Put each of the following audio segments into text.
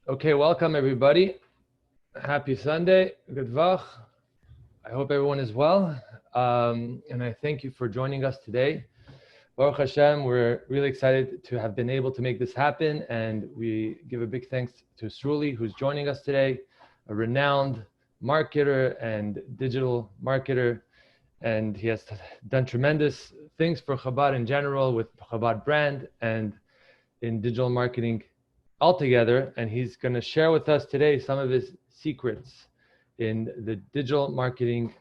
Okay, welcome everybody. Happy Sunday. Good Vach. I hope everyone is well. And I thank you for joining us today. Baruch Hashem, we're really excited to have been able to make this happen. And we give a big thanks to Sruli, who's joining us today, a renowned marketer and digital marketer. And he has done tremendous things for Chabad in general with Chabad brand and in digital marketing altogether, and he's going to share with us today some of his secrets in the digital marketing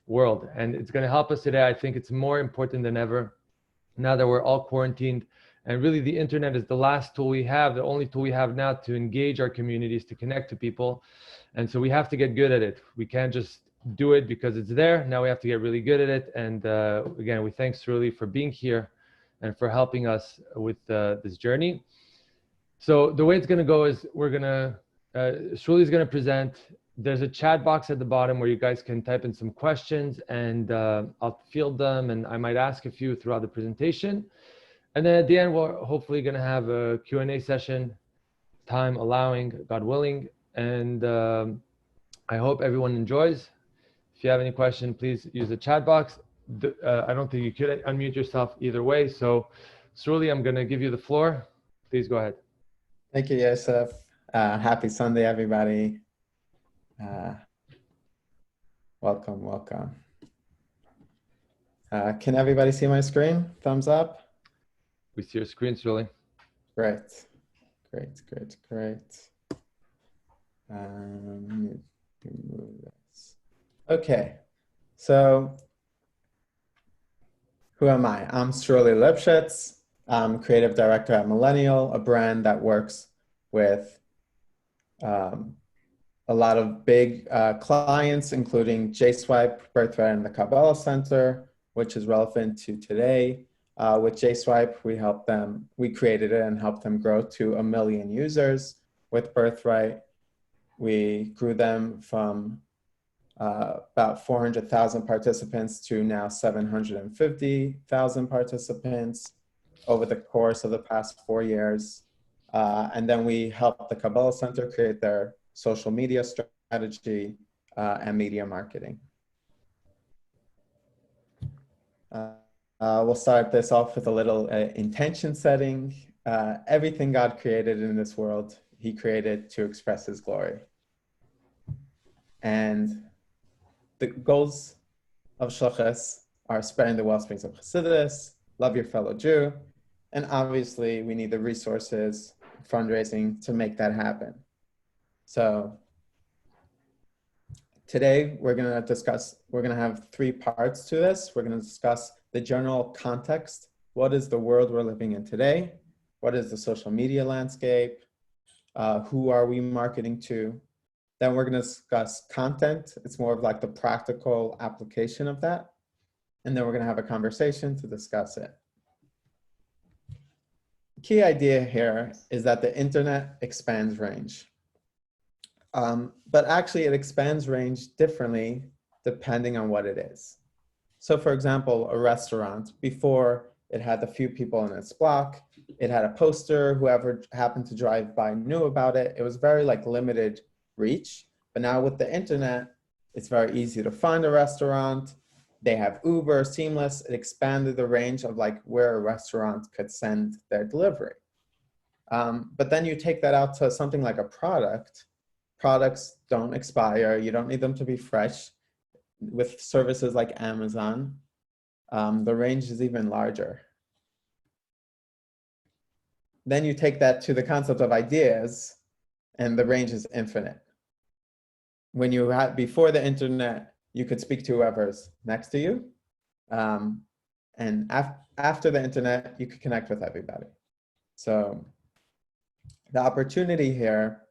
world. And it's going to help us today. I think it's more important than ever now that we're all quarantined. And really, the internet is the last tool we have, the only tool we have now to engage our communities, to connect to people. And so we have to get good at it. We can't just do it because it's there. Now we have to get really good at it. And again, we thank Surly for being here and for helping us with this journey. So the way it's going to go is we're going to, Shruli's going to present. There's a chat box at the bottom where you guys can type in some questions, and I'll field them, and I might ask a few throughout the presentation. And then at the end, we're hopefully going to have a Q&A session, time allowing, God willing. And I hope everyone enjoys. If you have any question, please use the chat box. I don't think you could unmute yourself either way. So Sruli, I'm going to give you the floor. Please go ahead. Thank you, Yosef. Happy Sunday, everybody. Welcome. Can everybody see my screen? Thumbs up. We see your screen, Sruli. Great. Let me remove this. Okay, so who am I? I'm Sruli Lipschitz. I'm creative director at Millennial, a brand that works with a lot of big clients, including JSwipe, Birthright, and the Kabbalah Center, which is relevant to today. With JSwipe, we created it and helped them grow to 1 million users. With Birthright, we grew them from about 400,000 participants to now 750,000 participants over the course of the past 4 years. And then we helped the Kabbalah Center create their social media strategy and media marketing. We'll start this off with a little intention setting. Everything God created in this world, He created to express His glory. And the goals of Shlochas are spreading the wellsprings of Chassidus, love your fellow Jew, and obviously we need the resources, fundraising to make that happen. So today we're going to have 3 parts to this. We're going to discuss the general context. What is the world we're living in today? What is the social media landscape? Who are we marketing to? Then we're going to discuss content. It's more of like the practical application of that. And then we're going to have a conversation to discuss it. The key idea here is that the internet expands range. But actually it expands range differently depending on what it is. So for example, a restaurant, before it had a few people in its block, it had a poster, whoever happened to drive by knew about it. It was very limited reach. But now with the internet, it's very easy to find a restaurant. They have Uber, Seamless. It expanded the range of where a restaurant could send their delivery. But then you take that out to something like a product. Products don't expire. You don't need them to be fresh. With services like Amazon, the range is even larger. Then you take that to the concept of ideas, and the range is infinite. When you had before the internet, you could speak to whoever's next to you. And after the internet, you could connect with everybody. So the opportunity here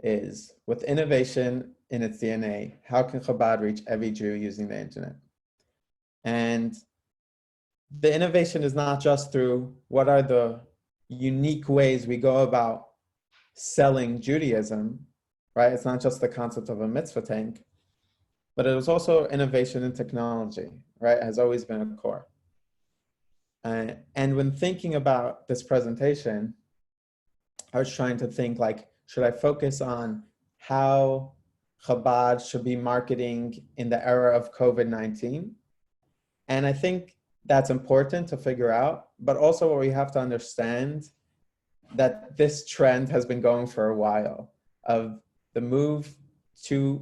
is, with innovation in its DNA, how can Chabad reach every Jew using the internet? And the innovation is not just through what are the unique ways we go about selling Judaism, right? It's not just the concept of a mitzvah tank, but it was also innovation in technology, right? It has always been a core. And when thinking about this presentation, I was trying to think Should I focus on how Chabad should be marketing in the era of COVID-19? And I think that's important to figure out, but also what we have to understand that this trend has been going for a while of the move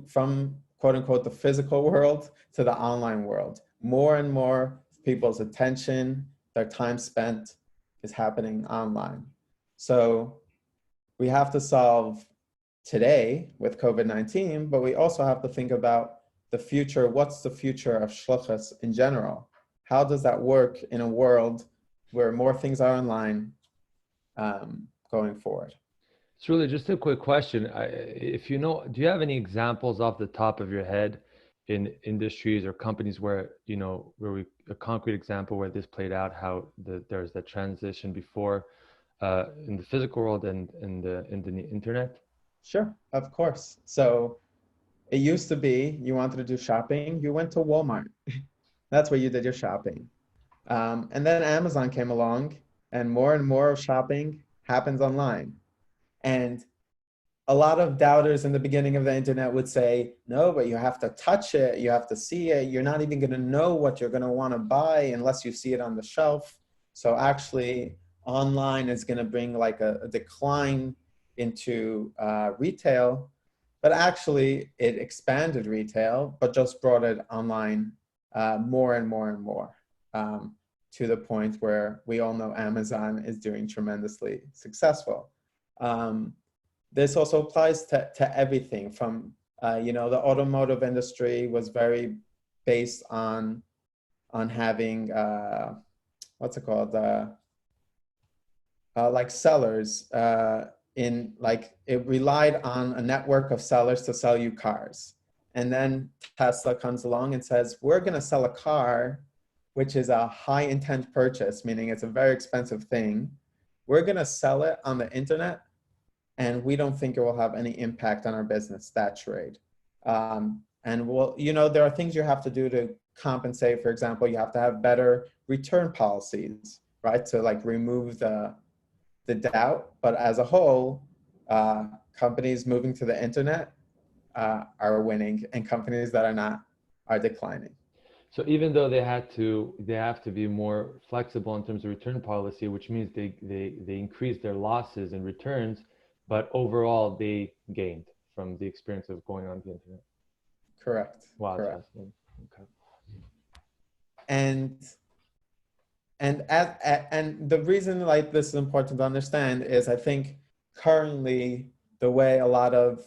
from quote unquote the physical world to the online world. More and more people's attention, their time spent is happening online. So we have to solve today with COVID-19, but we also have to think about the future. What's the future of shluchas in general? How does that work in a world where more things are online going forward? It's really just a quick question. If you know, do you have any examples off the top of your head in industries or companies where, a concrete example where this played out, how there's the transition before in the physical world and in the internet? Sure, of course. So it used to be you wanted to do shopping, you went to Walmart. That's where you did your shopping. And then Amazon came along and more of shopping happens online. And a lot of doubters in the beginning of the internet would say, no, but you have to touch it, you have to see it. You're not even going to know what you're going to want to buy unless you see it on the shelf. So actually, online is going to bring like a decline into retail. But actually, it expanded retail, but just brought it online more and more and more to the point where we all know Amazon is doing tremendously successful. This also applies to everything from, the automotive industry was very based on having, what's it called? Like sellers it relied on a network of sellers to sell you cars. And then Tesla comes along and says, we're going to sell a car, which is a high intent purchase, meaning it's a very expensive thing. We're going to sell it on the internet, and we don't think it will have any impact on our business, that trade. And there are things you have to do to compensate. For example, you have to have better return policies, right? To like remove the doubt. But as a whole, companies moving to the internet are winning, and companies that are not are declining. So even though they have to be more flexible in terms of return policy, which means they increase their losses and returns, but overall they gained from the experience of going on the internet. Correct. Wow. Correct. Okay. And the reason like this is important to understand is I think currently the way a lot of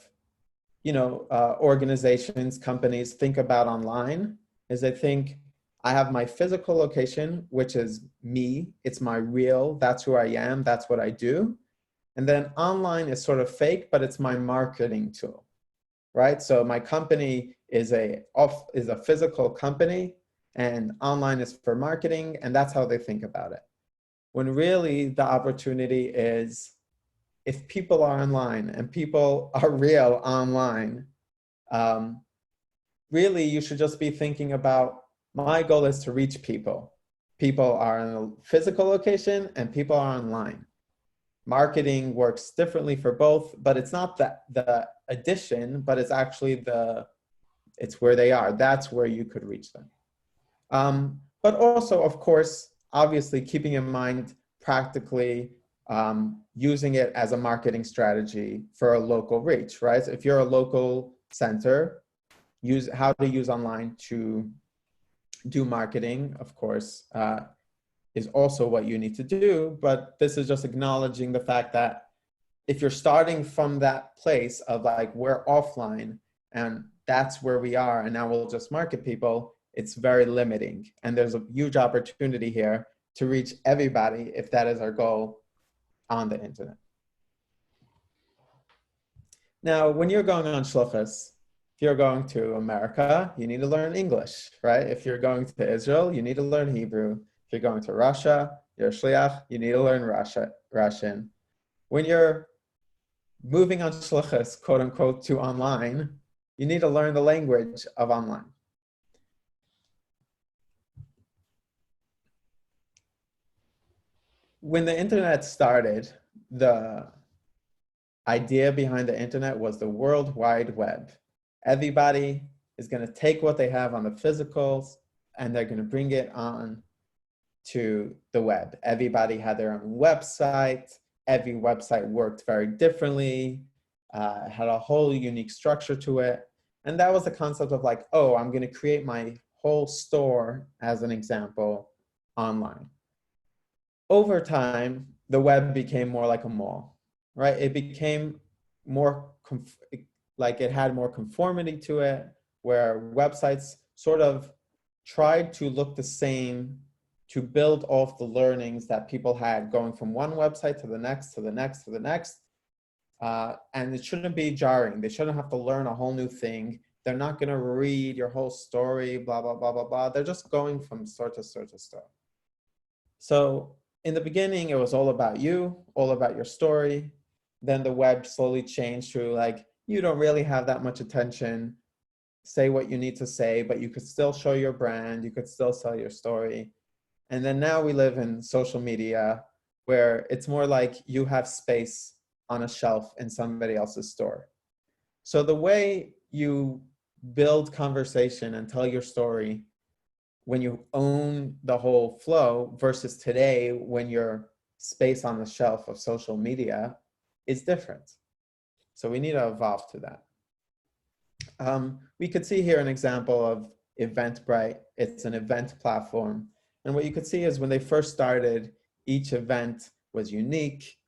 organizations, companies think about online is they think I have my physical location, which is me. It's my real, that's who I am, that's what I do. And then online is sort of fake, but it's my marketing tool, right? So my company is a physical company, and online is for marketing, and that's how they think about it. When really the opportunity is, if people are online and people are real online, really you should just be thinking about, my goal is to reach people. People are in a physical location and people are online. Marketing works differently for both, but it's not the addition, but it's actually it's where they are. That's where you could reach them. But also, of course, obviously keeping in mind practically using it as a marketing strategy for a local reach, right? So if you're a local center, use how to use online to do marketing, of course, is also what you need to do. But this is just acknowledging the fact that if you're starting from that place of like, we're offline and that's where we are, and now we'll just market people, it's very limiting. And there's a huge opportunity here to reach everybody, if that is our goal, on the internet. Now, when you're going on shluchas, if you're going to America, you need to learn English, right? If you're going to Israel, you need to learn Hebrew. If you're going to Russia, you're a shliach, you need to learn Russian. When you're moving on shluchas, quote unquote, to online, you need to learn the language of online. When the internet started, the idea behind the internet was the World Wide Web. Everybody is going to take what they have on the physicals and they're going to bring it on to the web. Everybody had their own website. Every website worked very differently, had a whole unique structure to it. And that was the concept of like, oh, I'm going to create my whole store, as an example, online. Over time, the web became more like a mall, right? It became more like it had more conformity to it, where websites sort of tried to look the same to build off the learnings that people had going from one website to the next, to the next, to the next. And it shouldn't be jarring. They shouldn't have to learn a whole new thing. They're not going to read your whole story, blah, blah, blah, blah, blah. They're just going from store to store to store. So in the beginning, it was all about you, all about your story. Then the web slowly changed to like, you don't really have that much attention. Say what you need to say, but you could still show your brand. You could still sell your story. And then now we live in social media where it's more like you have space on a shelf in somebody else's store. So the way you build conversation and tell your story when you own the whole flow versus today when you're space on the shelf of social media is different. So we need to evolve to that. We could see here an example of Eventbrite. It's an event platform. And what you could see is when they first started, each event was unique.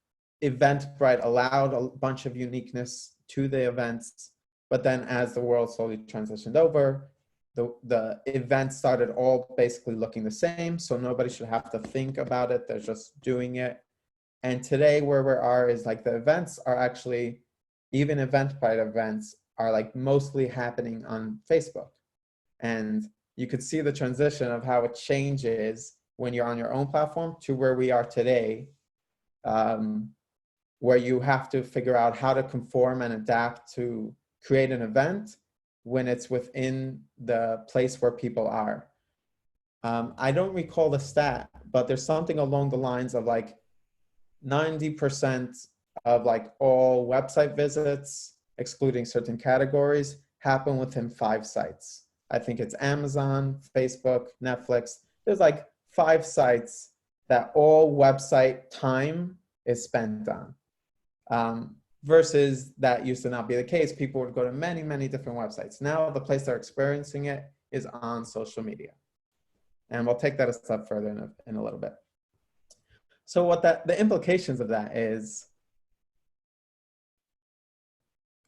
Eventbrite allowed a bunch of uniqueness to the events. But then as the world slowly transitioned over, the events started all basically looking the same. So nobody should have to think about it. They're just doing it. And today where we are is like the events are actually, even Eventbrite events are like mostly happening on Facebook. And you could see the transition of how it changes when you're on your own platform to where we are today, where you have to figure out how to conform and adapt to create an event when it's within the place where people are. I don't recall the stat, but there's something along the lines of like 90% of like all website visits, excluding certain categories, happen within 5 sites. I think it's Amazon, Facebook, Netflix. There's like 5 sites that all website time is spent on. Versus that used to not be the case. People would go to many, many different websites. Now the place they're experiencing it is on social media. And we'll take that a step further in a little bit. So what the implications of that is,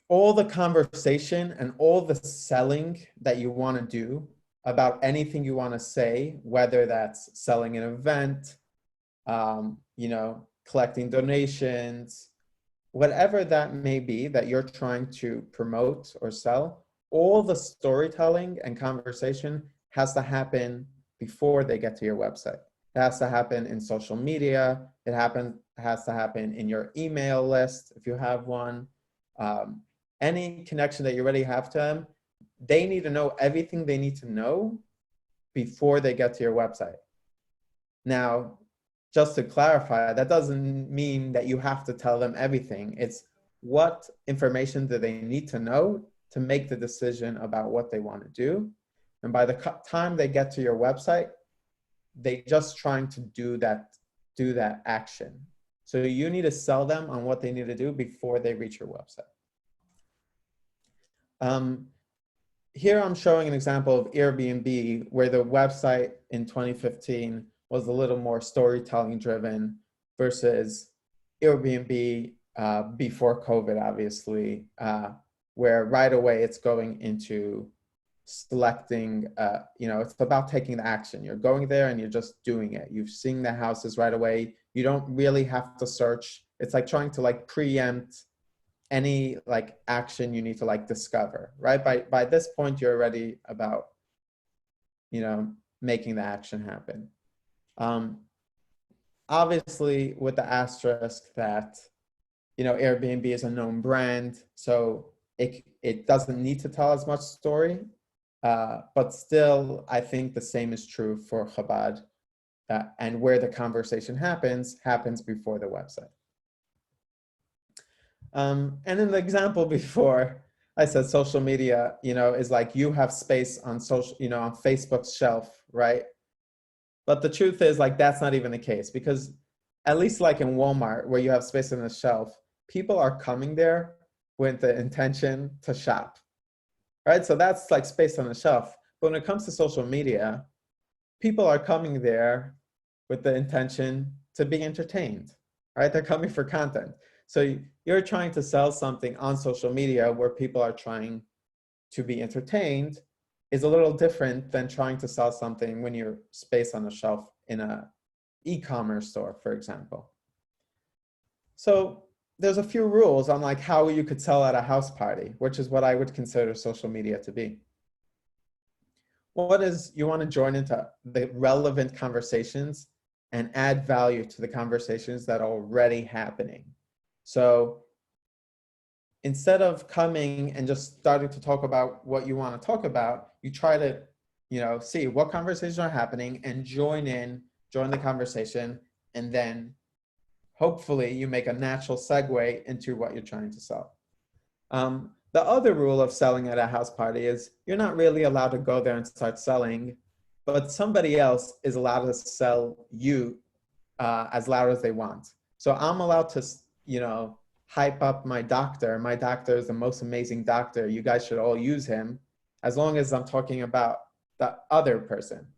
all the conversation and all the selling that you want to do about anything you want to say, whether that's selling an event, collecting donations, whatever that may be that you're trying to promote or sell, all the storytelling and conversation has to happen before they get to your website. It has to happen in social media. It has to happen in your email list if you have one. Any connection that you already have to them, they need to know everything they need to know before they get to your website. Now, just to clarify, that doesn't mean that you have to tell them everything. It's what information do they need to know to make the decision about what they want to do. And by the time they get to your website, they're just trying to do that action. So you need to sell them on what they need to do before they reach your website. Here I'm showing an example of Airbnb, where the website in 2015 was a little more storytelling driven versus Airbnb before COVID, obviously, where right away it's going into selecting, it's about taking the action. You're going there and you're just doing it. You've seen the houses right away. You don't really have to search. It's like trying to like preempt any like action you need to like discover, right? By this point, you're already about, making the action happen. Obviously with the asterisk that, Airbnb is a known brand, so it doesn't need to tell as much story, but still, I think the same is true for Chabad, and where the conversation happens before the website. And in the example before, I said social media, is like you have space on on Facebook's shelf, right? But the truth is, like, that's not even the case, because at least like in Walmart, where you have space on the shelf, people are coming there with the intention to shop, right? So that's like space on the shelf. But when it comes to social media, people are coming there with the intention to be entertained, right? They're coming for content. So you're trying to sell something on social media where people are trying to be entertained is a little different than trying to sell something when you're space on a shelf in a e-commerce store, for example. So there's a few rules on like how you could sell at a house party, which is what I would consider social media to be. What is, you want to join into the relevant conversations and add value to the conversations that are already happening. So instead of coming and just starting to talk about what you want to talk about, you try to, see what conversations are happening and join the conversation, and then hopefully you make a natural segue into what you're trying to sell. The other rule of selling at a house party is you're not really allowed to go there and start selling, but somebody else is allowed to sell you as loud as they want. So I'm allowed to, hype up my doctor. My doctor is the most amazing doctor. You guys should all use him, as long as I'm talking about the other person.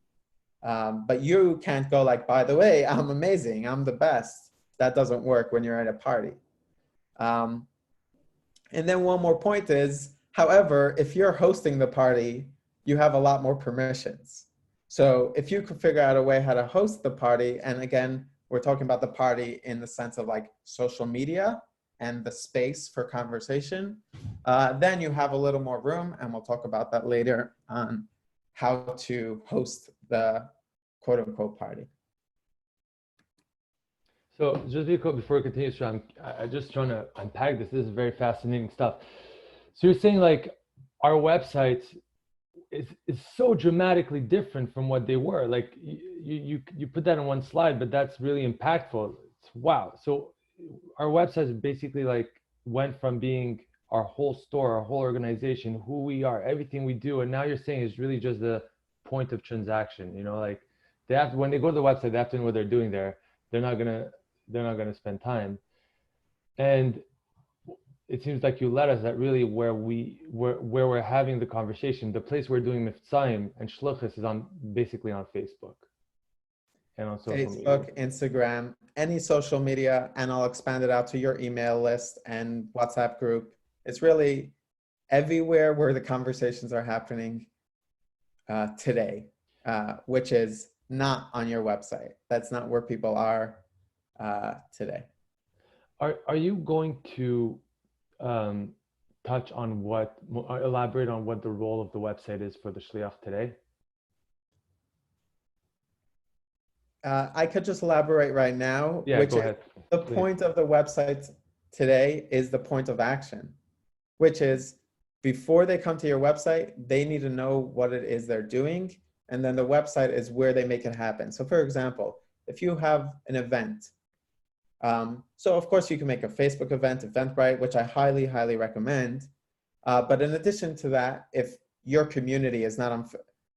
But you can't go like, by the way, I'm amazing, I'm the best. That doesn't work when you're at a party. And then one more point is, however, if you're hosting the party, you have a lot more permissions. So if you could figure out a way how to host the party, and again, we're talking about the party in the sense of like social media and the space for conversation, then you have a little more room, and we'll talk about that later on how to host the quote unquote party. So just before we continue, so I'm just trying to unpack this. This is very fascinating stuff. So you're saying like our websites is so dramatically different from what they were. Like you put that in one slide, but that's really impactful. Wow. So our websites basically like went from being our whole store, our whole organization, who we are, everything we do, and now you're saying is really just the point of transaction. Like they have, when they go to the website, they have to know what they're doing there. They're not gonna spend time. And it seems like you led us that really where we're having the conversation, the place we're doing Miftzayim and Shluchis is basically on Facebook and on social media. Facebook, Instagram, any social media, and I'll expand it out to your email list and WhatsApp group. It's really everywhere where the conversations are happening today, which is not on your website. That's not where people are today. Are you going to touch on elaborate on what the role of the website is for the Shliach today? I could just elaborate right now, Yeah, which go is ahead. the Please. point of the website today is the point of action, which is before they come to your website, they need to know what it is they're doing. And then the website is where they make it happen. So for example, if you have an event, so of course you can make a Facebook event, Eventbrite, which I highly, highly recommend. But in addition to that, if your community is not on,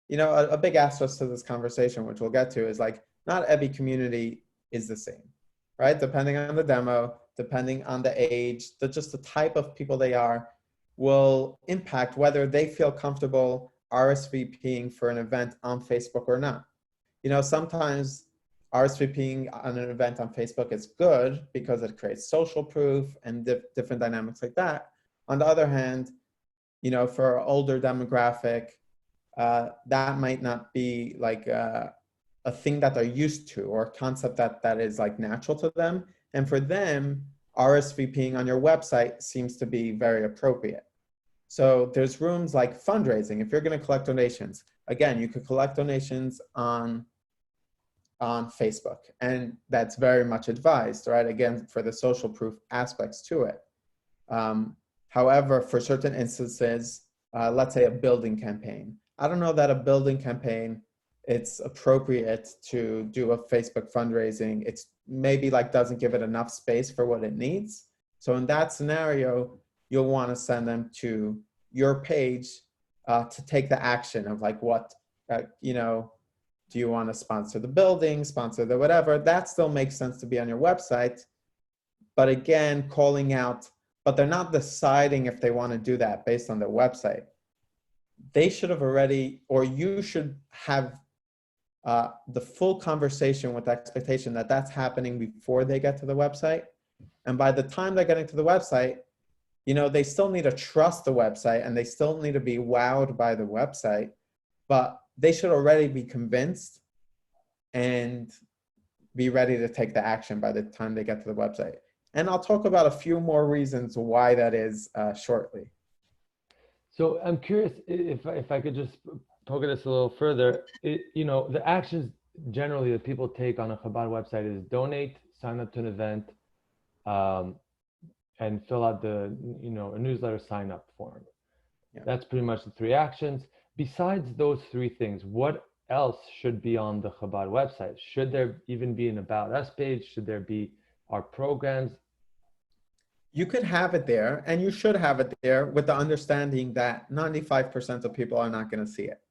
a big asterisk to this conversation, which we'll get to, is like, not every community is the same, right? Depending on the demo, depending on the age, just the type of people they are will impact whether they feel comfortable RSVPing for an event on Facebook or not. Sometimes RSVPing on an event on Facebook is good because it creates social proof and different dynamics like that. On the other hand, for an older demographic, that might not be like a thing that they're used to, or a concept that is like natural to them. And for them, RSVPing on your website seems to be very appropriate. So there's rooms like fundraising. If you're going to collect donations, again, you could collect donations on Facebook, and that's very much advised, right? Again, for the social proof aspects to it. However, for certain instances, let's say a building campaign. I don't know that a building campaign, it's appropriate to do a Facebook fundraising. It's maybe like doesn't give it enough space for what it needs. So in that scenario, you'll want to send them to your page to take the action of like what, you know, do you want to sponsor the building, sponsor the whatever? That still makes sense to be on your website. But again, calling out, but they're not deciding if they want to do that based on their website. They should have already, or you should have the full conversation with the expectation that that's happening before they get to the website. And by the time they're getting to the website, you know, they still need to trust the website and they still need to be wowed by the website, but they should already be convinced and be ready to take the action by the time they get to the website. And I'll talk about a few more reasons why that is shortly. So I'm curious if I could just poke at this a little further. You know, the actions generally that people take on a Chabad website is donate, sign up to an event, and fill out the, you know, a newsletter sign up form. Yeah. That's pretty much the three actions. Besides those three things, what else should be on the Chabad website? Should there even be an About Us page? Should there be our programs? You could have it there, and you should have it there with the understanding that 95% of people are not going to see it,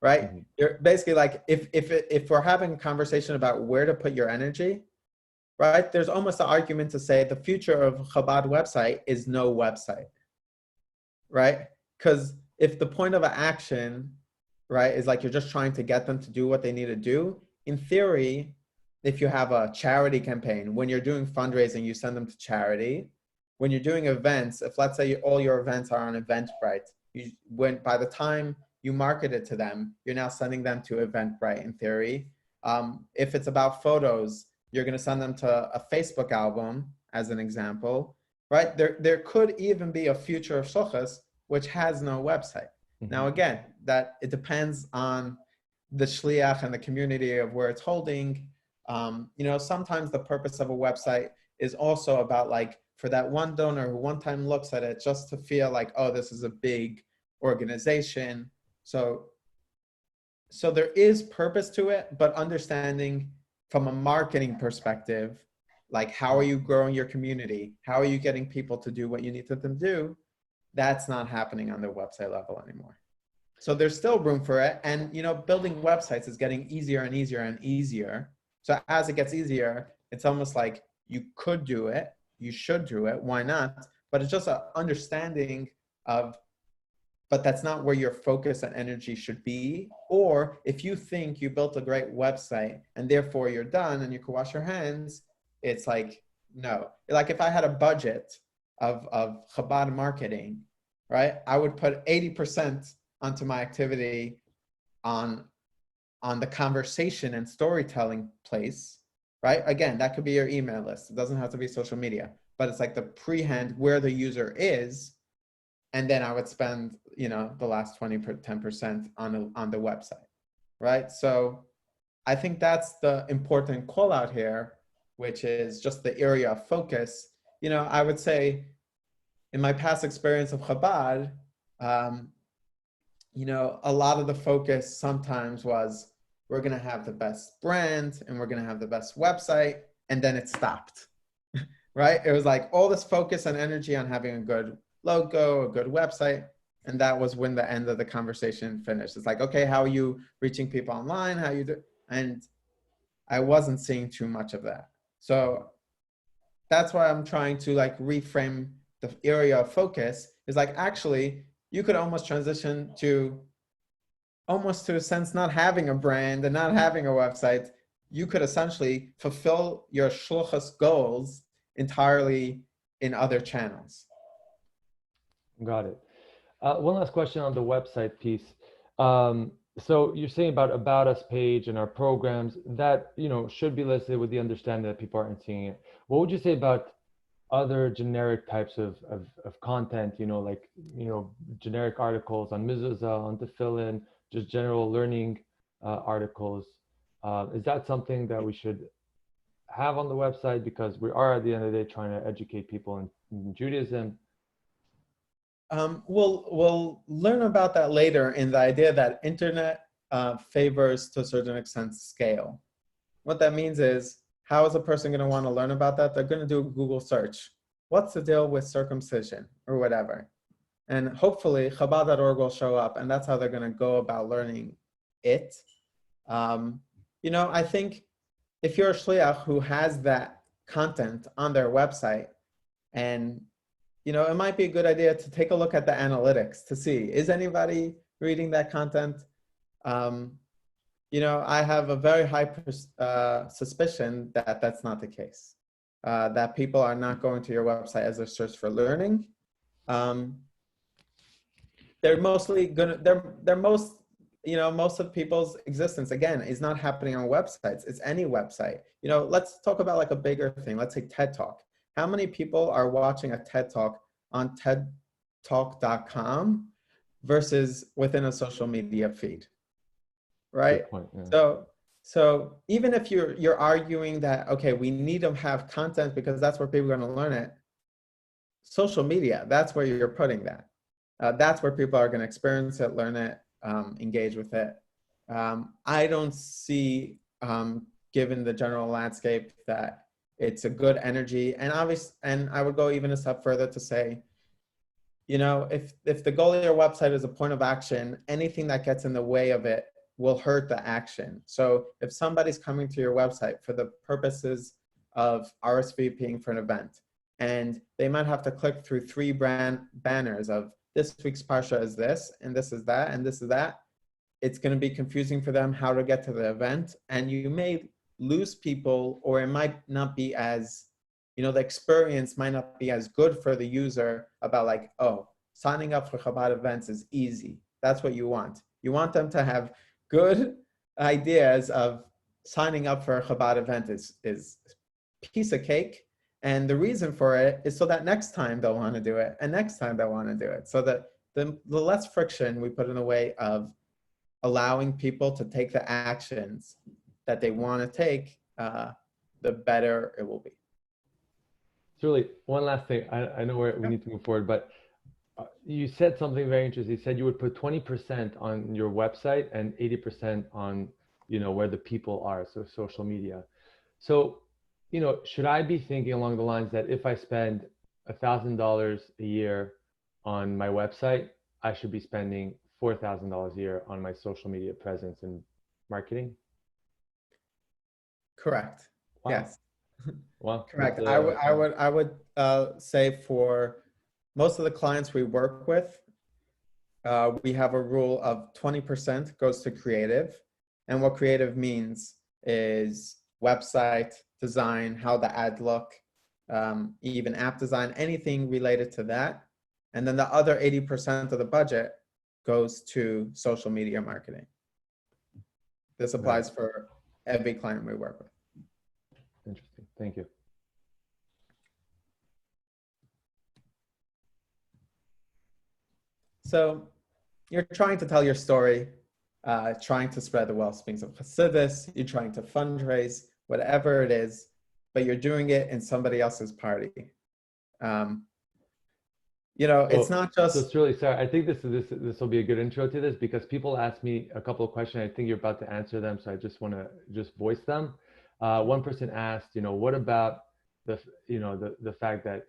right? Mm-hmm. You're basically like, if we're having a conversation about where to put your energy, right? There's almost an argument to say the future of Chabad website is no website, right? Because if the point of an action, right, is like you're just trying to get them to do what they need to do, in theory, if you have a charity campaign, when you're doing fundraising, you send them to charity. When you're doing events, if let's say all your events are on Eventbrite, by the time you market it to them, you're now sending them to Eventbrite in theory. If it's about photos, you're going to send them to a Facebook album, as an example, right? There could even be a future of Sochas which has no website. Mm-hmm. Now, again, that it depends on the shliach and the community of where it's holding. You know, sometimes the purpose of a website is also about like, for that one donor who one time looks at it just to feel like, oh, this is a big organization. So there is purpose to it, but understanding from a marketing perspective, like how are you growing your community? How are you getting people to do what you need them to do? That's not happening on the website level anymore. So there's still room for it. And, you know, building websites is getting easier and easier and easier. So as it gets easier, it's almost like you could do it. You should do it. Why not? But it's just an understanding of, but that's not where your focus and energy should be. Or if you think you built a great website and therefore you're done and you can wash your hands, it's like, no. Like if I had a budget of Chabad marketing, right? I would put 80% onto my activity on the conversation and storytelling place, right? Again, that could be your email list. It doesn't have to be social media, but it's like the prehand where the user is. And then I would spend, you know, the last 10% on the website, right? So I think that's the important call out here, which is just the area of focus. You know, I would say in my past experience of Chabad, you know, a lot of the focus sometimes was, we're going to have the best brand and we're going to have the best website. And then it stopped, right? It was like all this focus and energy on having a good logo, a good website. And that was when the end of the conversation finished. It's like, okay, how are you reaching people online? How you do? And I wasn't seeing too much of that. So that's why I'm trying to like reframe the area of focus is like, actually, you could almost transition to a sense, not having a brand and not having a website. You could essentially fulfill your shluchas goals entirely in other channels. Got it. One last question on the website piece. So you're saying about us page and our programs that, you know, should be listed with the understanding that people aren't seeing it. What would you say about other generic types of content, you know, like, you know, generic articles on mezuzah, on tefillin, just general learning articles? Is that something that we should have on the website? Because we are at the end of the day trying to educate people in Judaism. We'll learn about that later in the idea that internet favors, to a certain extent, scale. What that means is, how is a person going to want to learn about that? They're going to do a Google search. what's the deal with circumcision or whatever. And hopefully Chabad.org will show up, and that's how they're going to go about learning it. I think if you're a shliach who has that content on their website, and it might be a good idea to take a look at the analytics to see, is anybody reading that content? I have a very high suspicion that that's not the case. That people are not going to your website as a search for learning. They're mostly gonna. Most of people's existence again is not happening on websites. It's any website. Let's talk about like a bigger thing. Let's say TED Talk. How many people are watching a TED Talk on TEDTalk.com versus within a social media feed? Right. Good point, yeah. So even if you're arguing that, okay, we need to have content because that's where people are going to learn it, social media, that's where you're putting that. That's where people are going to experience it, learn it, engage with it. I don't see, given the general landscape, that it's a good energy. And I would go even a step further to say, if the goal of your website is a point of action, anything that gets in the way of it will hurt the action. So if somebody's coming to your website for the purposes of RSVPing for an event, and they might have to click through 3 brand banners of this week's Parsha is this, and this is that, and this is that, it's going to be confusing for them how to get to the event. And you may lose people, or it might not be as, the experience might not be as good for the user about like, oh, signing up for Chabad events is easy. That's what you want. You want them to have good ideas of signing up for a Chabad event is piece of cake. And the reason for it is so that next time they'll want to do it, and next time they'll want to do it. So that the less friction we put in the way of allowing people to take the actions that they want to take, the better it will be. It's really one last thing. I know we need to move forward, but you said something very interesting. You said you would put 20% on your website and 80% on, where the people are, so social media. So, should I be thinking along the lines that if I spend $1,000 a year on my website, I should be spending $4,000 a year on my social media presence and marketing? Correct. Wow. Yes. Wow. Correct. I would say for most of the clients we work with, we have a rule of 20% goes to creative. And what creative means is website design, how the ad look, even app design, anything related to that. And then the other 80% of the budget goes to social media marketing. This applies for every client we work with. Interesting. Thank you. So you're trying to tell your story, trying to spread the well-being of Hasidus, you're trying to fundraise, whatever it is, but you're doing it in somebody else's party. It's not just. So it's really, sorry, I think this will be a good intro to this, because people ask me a couple of questions. I think you're about to answer them, so I just want to voice them. One person asked, what about the fact that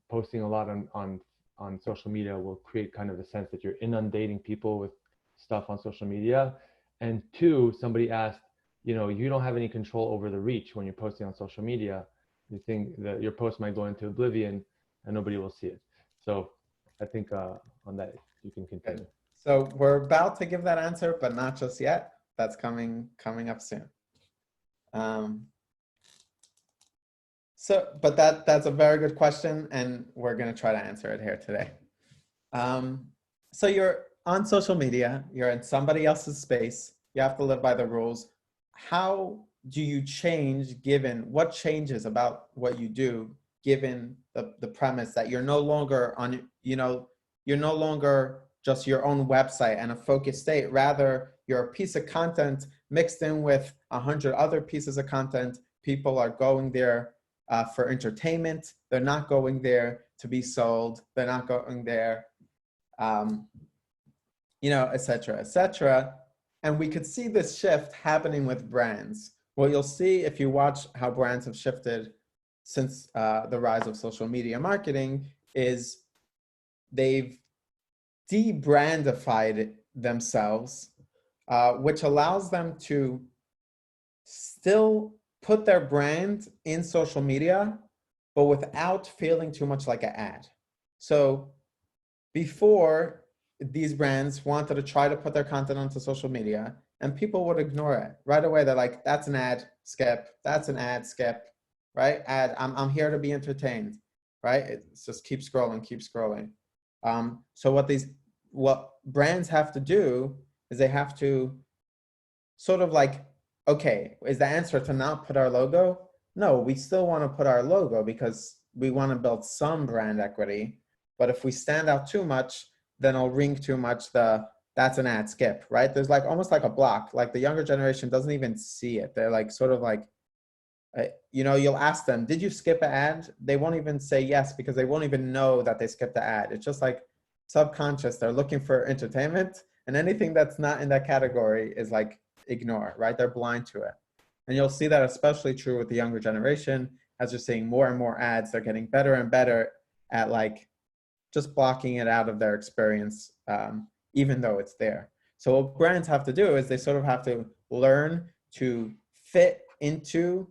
posting a lot on social media will create kind of a sense that you're inundating people with stuff on social media. And 2, somebody asked, you don't have any control over the reach when you're posting on social media. You think that your post might go into oblivion and nobody will see it. So I think on that you can continue. So we're about to give that answer, but not just yet. That's coming up soon. But that's a very good question, and we're going to try to answer it here today. So you're on social media, you're in somebody else's space, you have to live by the rules. How do you change, given what changes about what you do, given the premise that you're no longer on, you're no longer just your own website and a focused state, rather you're a piece of content mixed in with 100 other pieces of content. People are going there for entertainment. They're not going there to be sold. They're not going there, et cetera, et cetera. And we could see this shift happening with brands. What you'll see if you watch how brands have shifted since the rise of social media marketing is they've debrandified themselves, which allows them to still put their brand in social media, but without feeling too much like an ad. So before, these brands wanted to try to put their content onto social media and people would ignore it right away. They're like, that's an ad, skip. That's an ad, skip, right? Ad, I'm here to be entertained, right? It's just keep scrolling, keep scrolling. So what brands have to do is they have to sort of like, okay, is the answer to not put our logo? No, we still want to put our logo because we want to build some brand equity. But if we stand out too much, then it'll ring too much that's an ad, skip, right? There's like almost like a block, like the younger generation doesn't even see it. They're like sort of like, you'll ask them, did you skip an ad? They won't even say yes because they won't even know that they skipped the ad. It's just like subconscious. They're looking for entertainment and anything that's not in that category is like ignore, right? They're blind to it. And you'll see that especially true with the younger generation. As you're seeing more and more ads, they're getting better and better at like just blocking it out of their experience, even though it's there. So what brands have to do is they sort of have to learn to fit into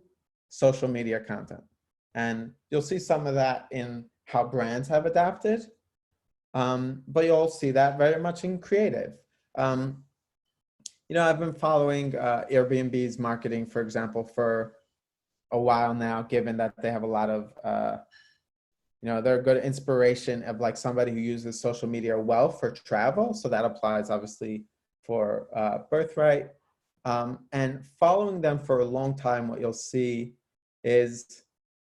social media content. And you'll see some of that in how brands have adapted, but you'll see that very much in creative. I've been following Airbnb's marketing, for example, for a while now, given that they have a lot of, they're a good inspiration of like somebody who uses social media well for travel. So that applies obviously for Birthright. And following them for a long time, what you'll see is,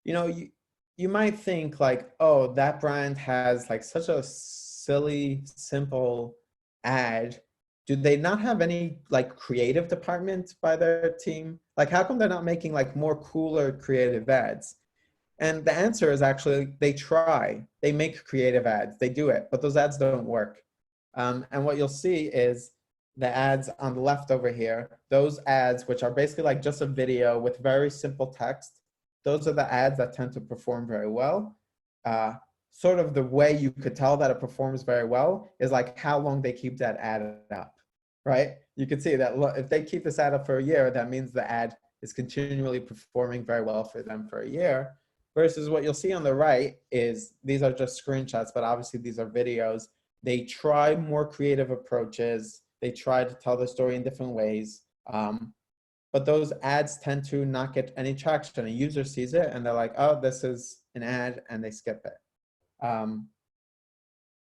you might think like, oh, that brand has like such a silly, simple ad. Do they not have any like creative department by their team? Like, how come they're not making like more cooler creative ads? And the answer is actually they try. They make creative ads. They do it, but those ads don't work. And what you'll see is the ads on the left over here, those ads, which are basically like just a video with very simple text, those are the ads that tend to perform very well. Sort of the way you could tell that it performs very well is like how long they keep that ad up, right? You can see that if they keep this ad up for a year, that means the ad is continually performing very well for them for a year. Versus what you'll see on the right is these are just screenshots, but obviously these are videos. They try more creative approaches. They try to tell the story in different ways. But those ads tend to not get any traction. A user sees it and they're like, oh, this is an ad, and they skip it.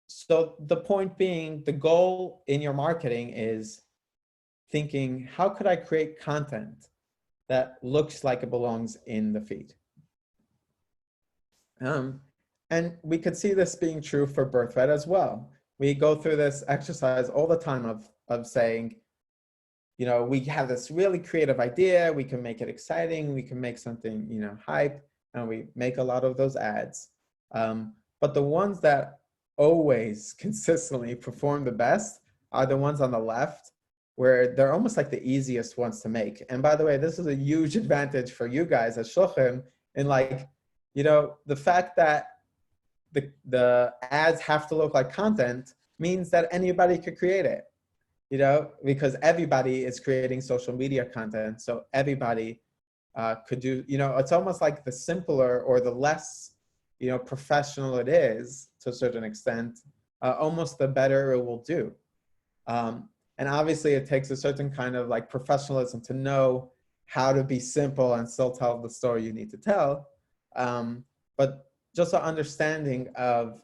So the point being, the goal in your marketing is thinking, how could I create content that looks like it belongs in the feed? And we could see this being true for Birthright as well. We go through this exercise all the time of saying, we have this really creative idea, we can make it exciting, we can make something, hype, and we make a lot of those ads. But the ones that always consistently perform the best are the ones on the left, where they're almost like the easiest ones to make. And by the way, this is a huge advantage for you guys as shluchim in like, the fact that the ads have to look like content means that anybody could create it, because everybody is creating social media content. So everybody could do, it's almost like the simpler or the less, professional it is to a certain extent, almost the better it will do. And obviously it takes a certain kind of like professionalism to know how to be simple and still tell the story you need to tell. But just an understanding of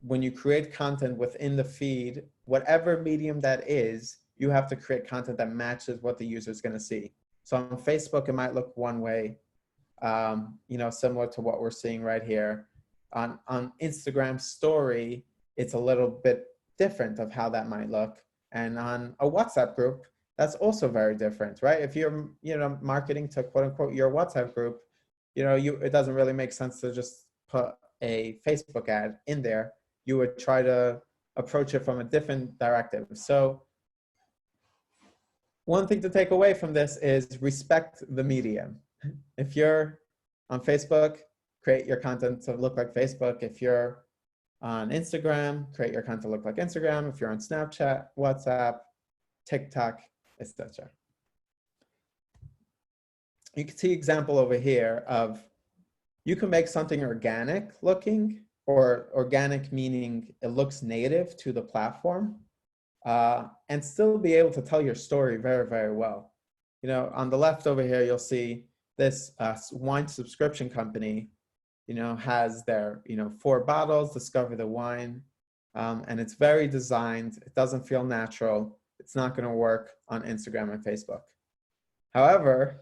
when you create content within the feed, whatever medium that is, you have to create content that matches what the user is going to see. So on Facebook, it might look one way, similar to what we're seeing right here. On Instagram story, it's a little bit different of how that might look. And on a WhatsApp group, that's also very different, right? If you're, marketing to quote unquote your WhatsApp group, it doesn't really make sense to just put a Facebook ad in there. You would try to approach it from a different directive. So one thing to take away from this is respect the medium. If you're on Facebook, create your content to look like Facebook. If you're on Instagram, create your content to look like Instagram. If you're on Snapchat, WhatsApp, TikTok, etc. You can see example over here of you can make something organic looking, or organic meaning it looks native to the platform, and still be able to tell your story very, very well. You know, on the left over here, you'll see this wine subscription company, you know, has their, 4 bottles, discover the wine, and it's very designed. It doesn't feel natural. It's not going to work on Instagram and Facebook. However,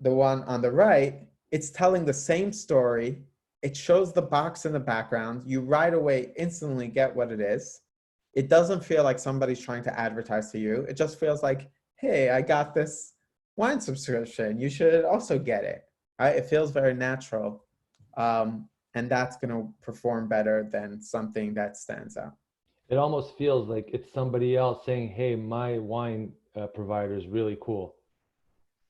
the one on the right, it's telling the same story. It shows the box in the background. You right away instantly get what it is. It doesn't feel like somebody's trying to advertise to you. It just feels like, hey, I got this wine subscription. You should also get it. Right? It feels very natural. And that's going to perform better than something that stands out. It almost feels like it's somebody else saying, hey, my wine provider is really cool,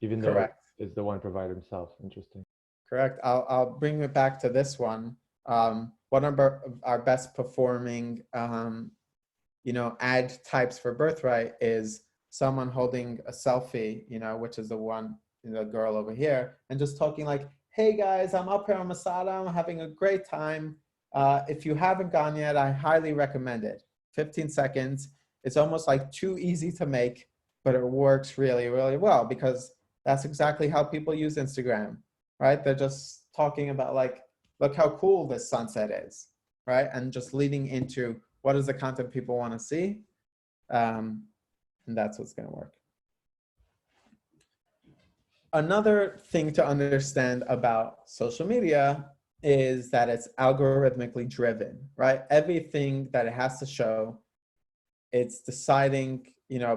even though it's the wine provider himself. Interesting. Correct. I'll bring it back to this one. One of our best performing, ad types for Birthright is someone holding a selfie, which is the one, the girl over here, and just talking like, hey guys, I'm up here on Masada. I'm having a great time. If you haven't gone yet, I highly recommend it. 15 seconds. It's almost like too easy to make, but it works really, really well because that's exactly how people use Instagram, right? They're just talking about like, look how cool this sunset is, right? And just leading into what is the content people want to see. And that's what's going to work. Another thing to understand about social media is that it's algorithmically driven, right? Everything that it has to show, it's deciding,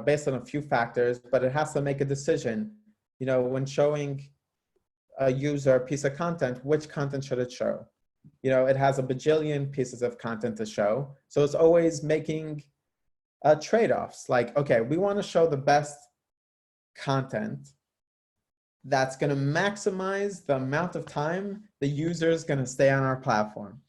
based on a few factors, but it has to make a decision, when showing a user a piece of content, which content should it show? It has a bajillion pieces of content to show. So it's always making trade-offs. Like, okay, we want to show the best content that's going to maximize the amount of time the user is going to stay on our platform.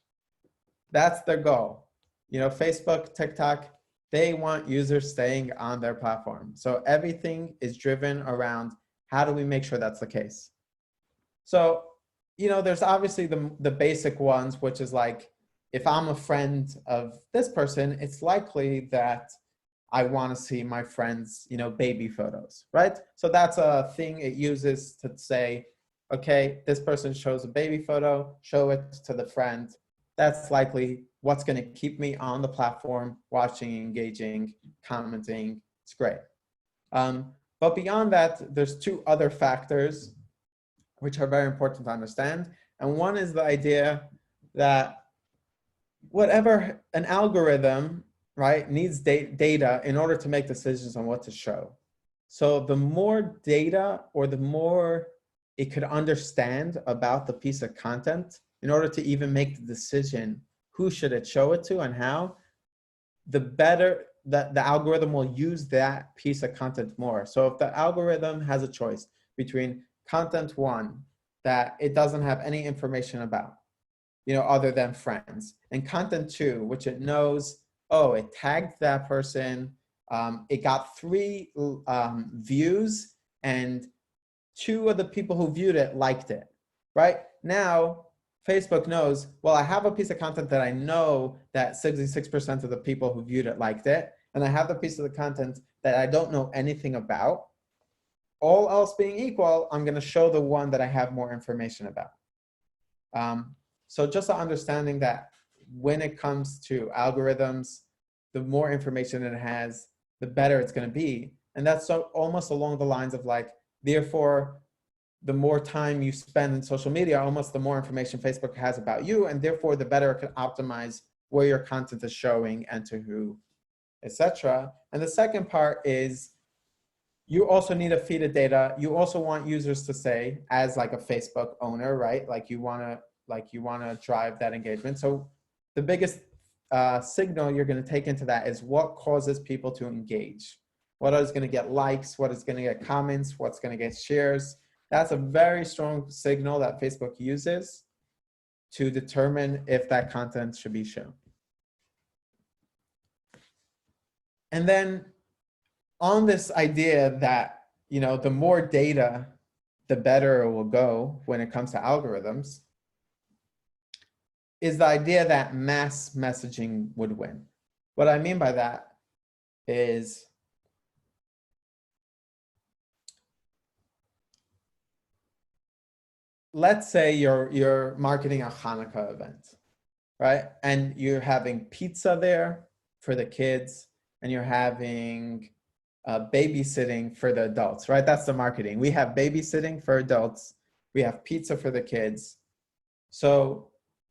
That's their goal. Facebook, TikTok, they want users staying on their platform. So everything is driven around how do we make sure that's the case? So, there's obviously the basic ones, which is like, if I'm a friend of this person, it's likely that I want to see my friend's, baby photos, right? So that's a thing it uses to say, okay, this person shows a baby photo, show it to the friend. That's likely what's going to keep me on the platform, watching, engaging, commenting. It's great. But beyond that, there's 2 other factors which are very important to understand. And one is the idea that whatever an algorithm, right, needs data in order to make decisions on what to show. So the more data or the more it could understand about the piece of content in order to even make the decision, who should it show it to and how, the better that the algorithm will use that piece of content more. So if the algorithm has a choice between content 1 that it doesn't have any information about, other than friends, and content 2, which it knows, oh, it tagged that person, it got 3 views, and 2 of the people who viewed it liked it, right? Now, Facebook knows, well, I have a piece of content that I know that 66% of the people who viewed it liked it, and I have the piece of the content that I don't know anything about. All else being equal, I'm going to show the one that I have more information about. So just an understanding that when it comes to algorithms, the more information it has, the better it's going to be. And that's almost along the lines of like, therefore, the more time you spend in social media, almost the more information Facebook has about you, and therefore the better it can optimize where your content is showing and to who, etc. And the second part is you also need a feed of data. You also want users to say, as like a Facebook owner, right? Like you want to drive that engagement. So the biggest signal you're going to take into that is what causes people to engage. What is going to get likes? What is going to get comments? What's going to get shares? That's a very strong signal that Facebook uses to determine if that content should be shown. And then on this idea that, the more data, the better it will go when it comes to algorithms, is the idea that mass messaging would win. What I mean by that is, let's say you're marketing a Hanukkah event, right? And you're having pizza there for the kids, and you're having babysitting for the adults, right? That's the marketing. We have babysitting for adults. We have pizza for the kids. So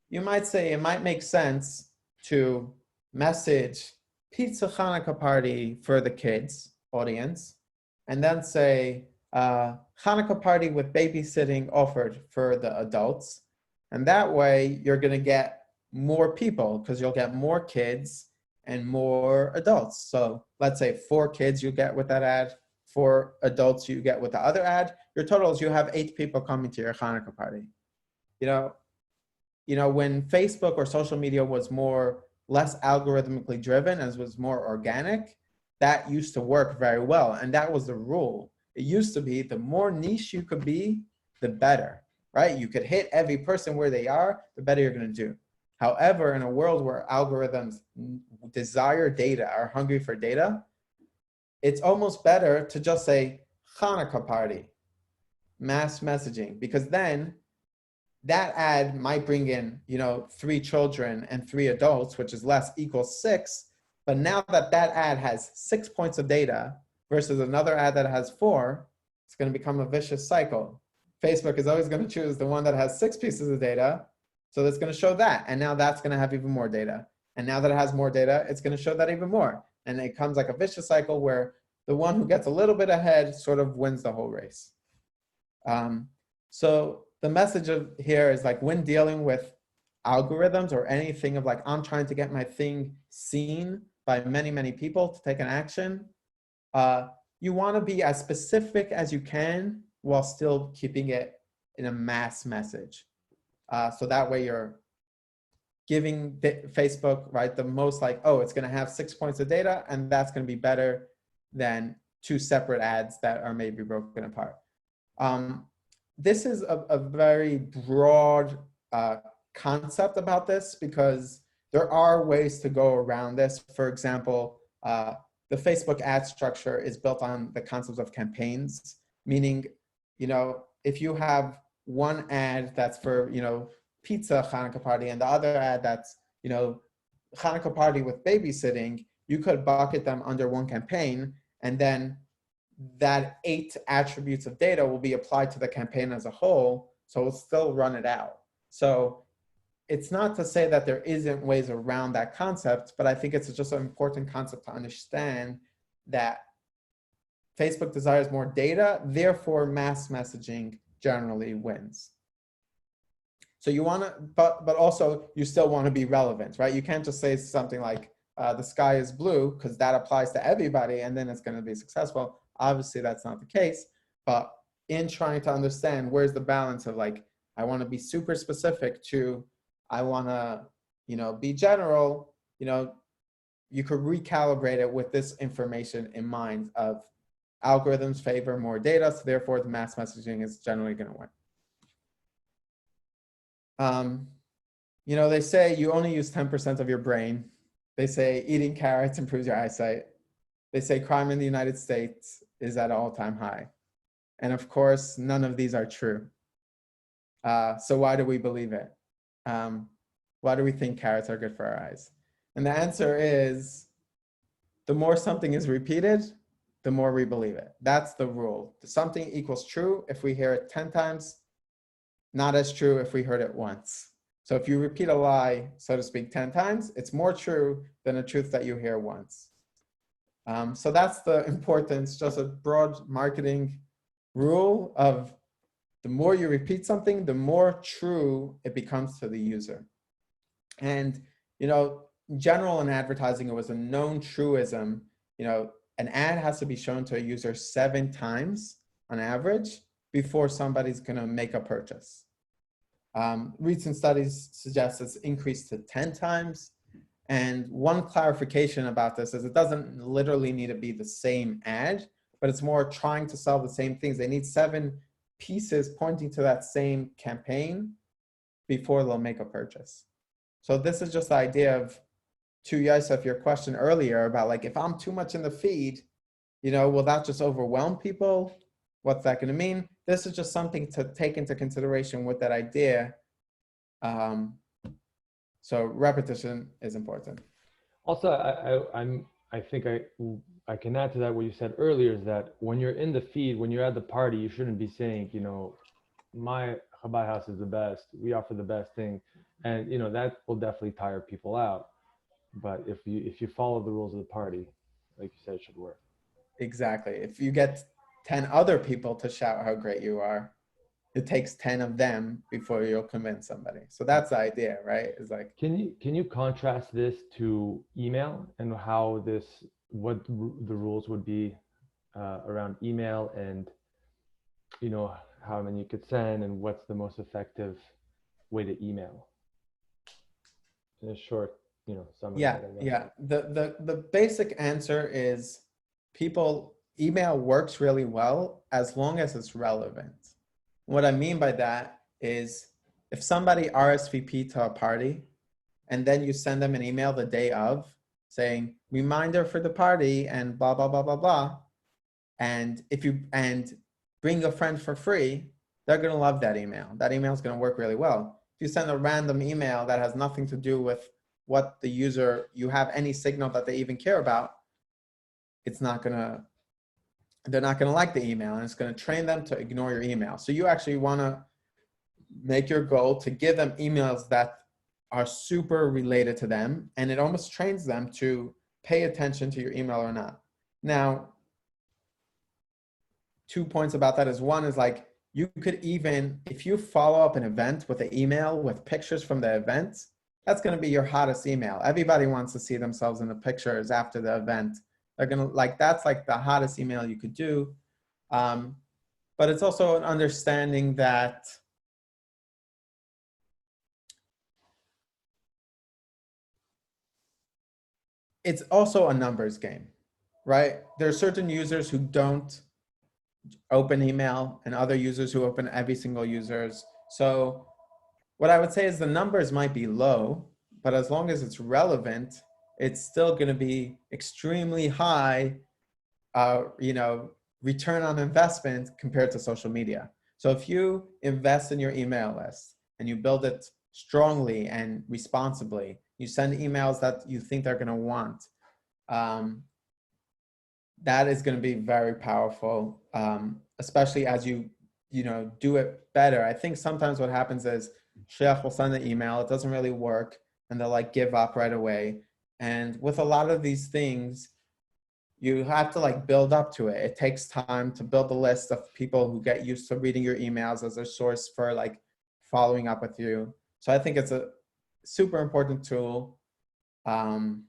you might say it might make sense to message pizza Hanukkah party for the kids audience, and then say Hanukkah party with babysitting offered for the adults. And that way you're going to get more people because you'll get more kids and more adults. So let's say 4 kids you get with that ad, 4 adults you get with the other ad. Your total is you have 8 people coming to your Hanukkah party. When Facebook or social media was less algorithmically driven and was more organic, that used to work very well. And that was the rule. It used to be the more niche you could be, the better, right? You could hit every person where they are, the better you're going to do. However, in a world where algorithms desire data, are hungry for data, it's almost better to just say Hanukkah party, mass messaging, because then that ad might bring in, 3 children and 3 adults, which is less equals 6. But now that ad has 6 points of data versus another ad that has 4, it's going to become a vicious cycle. Facebook is always going to choose the one that has 6 pieces of data. So that's going to show that. And now that's going to have even more data. And now that it has more data, it's going to show that even more. And it comes like a vicious cycle where the one who gets a little bit ahead sort of wins the whole race. So the message here is like, when dealing with algorithms or anything of like, I'm trying to get my thing seen by many, many people to take an action, you want to be as specific as you can while still keeping it in a mass message. So that way you're giving Facebook, right, the most like, oh, it's going to have 6 points of data, and that's going to be better than 2 separate ads that are maybe broken apart. This is a very broad concept about this, because there are ways to go around this. For example, the Facebook ad structure is built on the concepts of campaigns, meaning, if you have one ad that's for, pizza Hanukkah party, and the other ad that's, Hanukkah party with babysitting, you could bucket them under one campaign, and then that 8 attributes of data will be applied to the campaign as a whole, so it'll still run it out. So it's not to say that there isn't ways around that concept, but I think it's just an important concept to understand that Facebook desires more data, therefore mass messaging generally wins. So you want to, but also you still want to be relevant, right? You can't just say something like the sky is blue, because that applies to everybody and then it's going to be successful. Obviously that's not the case, but in trying to understand where's the balance of like, I want to be super specific to, I want to, be general, you could recalibrate it with this information in mind of algorithms favor more data, so therefore the mass messaging is generally going to win. They say you only use 10% of your brain. They say eating carrots improves your eyesight. They say crime in the United States is at an all-time high. And of course, none of these are true. So why do we believe it? Why do we think carrots are good for our eyes? And the answer is, the more something is repeated, the more we believe it. That's the rule. Something equals true if we hear it 10 times, not as true if we heard it once. So if you repeat a lie, so to speak, 10 times, it's more true than a truth that you hear once. So that's the importance, just a broad marketing rule of the more you repeat something, the more true it becomes to the user. And, in general in advertising, it was a known truism, an ad has to be shown to a user 7 times on average before somebody's going to make a purchase. Recent studies suggest it's increased to 10 times. And one clarification about this is it doesn't literally need to be the same ad, but it's more trying to sell the same things. They need 7 pieces pointing to that same campaign before they'll make a purchase. So this is just the idea of, to Yosef, your question earlier about like, if I'm too much in the feed, will that just overwhelm people? What's that going to mean? This is just something to take into consideration with that idea. So repetition is important. Also, I think I can add to that what you said earlier, is that when you're in the feed, when you're at the party, you shouldn't be saying, my Chabad house is the best. We offer the best thing, and that will definitely tire people out. But if you follow the rules of the party, like you said, it should work. Exactly. If you get 10 other people to shout how great you are, it takes 10 of them before you'll convince somebody. So that's the idea, right? It's like, can you contrast this to email and what the rules would be around email, and how many you could send, and what's the most effective way to email in a short summary? Yeah. The basic answer is email works really well as long as it's relevant. What I mean by that is if somebody RSVP to a party and then you send them an email the day of saying reminder for the party and blah, blah, blah, blah, blah. And bring a friend for free, they're going to love that email. That email is going to work really well. If you send a random email that has nothing to do with what the user, you have any signal that they even care about, they're not going to like the email, and it's going to train them to ignore your email. So you actually want to make your goal to give them emails that are super related to them, and it almost trains them to pay attention to your email or not. Now, 2 points about that is, one is like, you could even, if you follow up an event with an email with pictures from the event, that's going to be your hottest email. Everybody wants to see themselves in the pictures after the event. They're going to that's like the hottest email you could do. But it's also an understanding that it's also a numbers game, right? There are certain users who don't open email and other users who open every single users. So what I would say is the numbers might be low, but as long as it's relevant, it's still going to be extremely high, return on investment compared to social media. So if you invest in your email list and you build it strongly and responsibly, you send emails that you think they're going to want, that is going to be very powerful, especially as you do it better. I think sometimes what happens is Shliach will send an email, it doesn't really work, and they'll like give up right away. And with a lot of these things, you have to build up to it. It takes time to build a list of people who get used to reading your emails as a source for following up with you. So I think it's a super important tool. And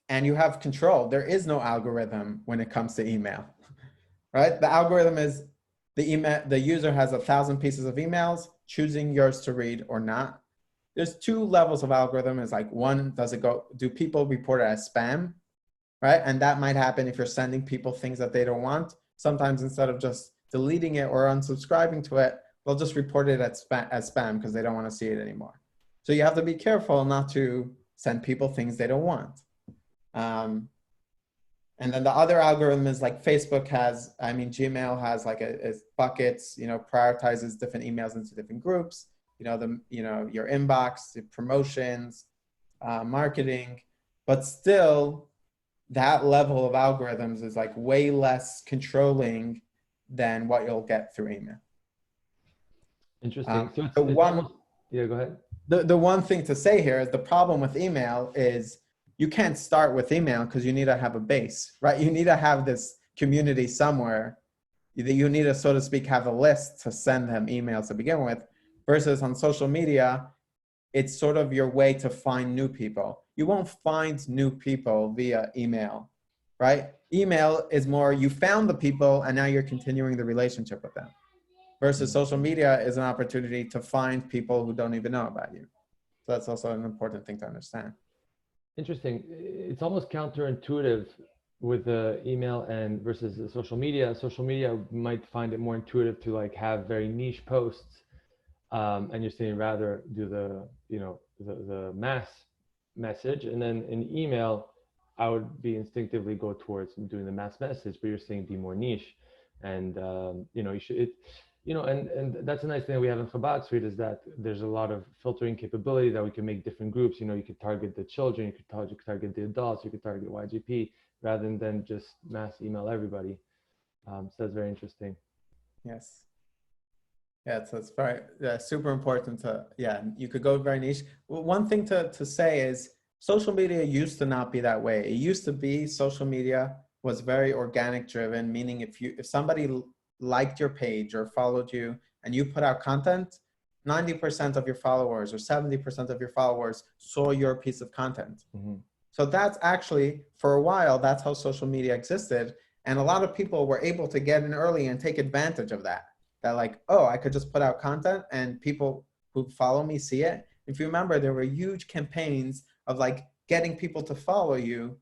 you have control. There is no algorithm when it comes to email, right? The algorithm is the user has 1,000 pieces of emails, choosing yours to read or not. There's 2 levels of algorithm. Is one, do people report it as spam, right? And that might happen if you're sending people things that they don't want. Sometimes instead of just deleting it or unsubscribing to it, they'll just report it as spam because they don't want to see it anymore. So you have to be careful not to send people things they don't want. And then the other algorithm is Facebook has, Gmail has buckets, prioritizes different emails into different groups, your inbox, the promotions, marketing, but still that level of algorithms is way less controlling than what you'll get through email. Interesting. So yeah, go ahead. The one thing to say here is the problem with email is you can't start with email because you need to have a base, right? You need to have this community somewhere. You need to, so to speak, have a list to send them emails to begin with, versus on social media, it's sort of your way to find new people. You won't find new people via email, right? Email is more, you found the people and now you're continuing the relationship with them. Versus social media is an opportunity to find people who don't even know about you. So that's also an important thing to understand. Interesting. It's almost counterintuitive with the email and versus the social media. Social media might find it more intuitive to like have very niche posts, and you're saying rather do the the mass message, and then in email, I would be instinctively go towards doing the mass message, but you're saying be more niche, and you should and that's a nice thing that we have in Chabad Suite is that there's a lot of filtering capability that we can make different groups. You could target the children, you could target the adults, you could target YGP rather than just mass email everybody. So that's very interesting. Yes. Yeah, so it's very super important to, you could go very niche. Well, one thing to say is social media used to not be that way. It used to be social media was very organic driven, meaning if somebody liked your page or followed you and you put out content, 90% of your followers or 70% of your followers saw your piece of content. Mm-hmm. So that's actually, for a while, that's how social media existed. And a lot of people were able to get in early and take advantage of that. That like, oh, I could just put out content and people who follow me see it. If you remember, there were huge campaigns of like getting people to follow you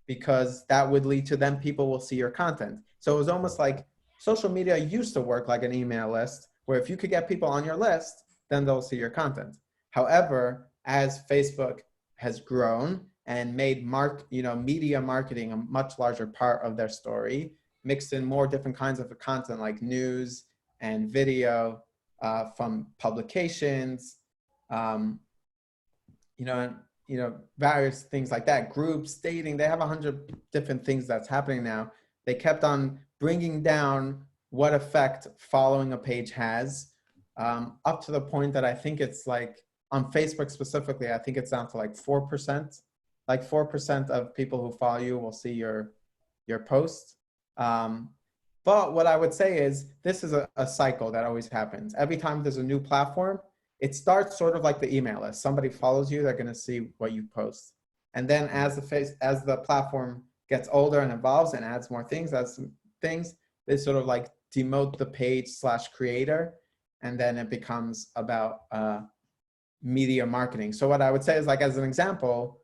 because that would lead to then people will see your content. So it was almost like social media used to work like an email list where if you could get people on your list, then they'll see your content. However, as Facebook has grown and made media marketing a much larger part of their story, mixed in more different kinds of content like news and video from publications, various things like that, groups, dating, they have 100 different things that's happening now. They kept on bringing down what effect following a page has, up to the point that I think it's like on Facebook specifically, I think it's down to like 4%. Like 4% of people who follow you will see your post. But what I would say is this is a cycle that always happens. Every time there's a new platform, it starts sort of like the email list. Somebody follows you, they're going to see what you post. And then as the platform gets older and evolves and adds more things, they sort of like demote the page / creator. And then it becomes about media marketing. So what I would say is, like, as an example,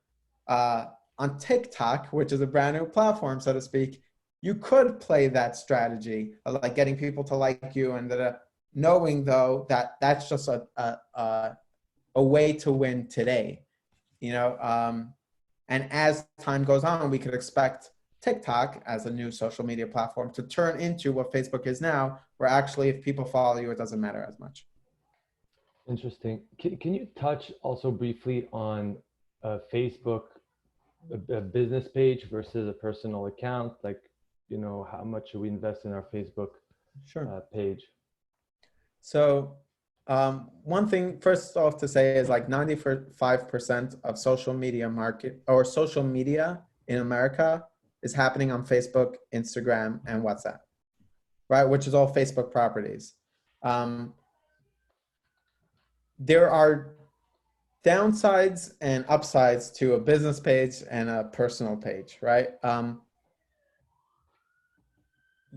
on TikTok, which is a brand new platform, so to speak, you could play that strategy of like getting people to like you and knowing though that that's just a way to win today, and as time goes on, we could expect TikTok as a new social media platform to turn into what Facebook is now, where actually if people follow you, it doesn't matter as much. Interesting. Can you touch also briefly on Facebook, a business page versus a personal account? Like, how much should we invest in our Facebook page? So one thing first off to say is like 95% of social media in America is happening on Facebook, Instagram, and WhatsApp, right? Which is all Facebook properties. There are downsides and upsides to a business page and a personal page, right?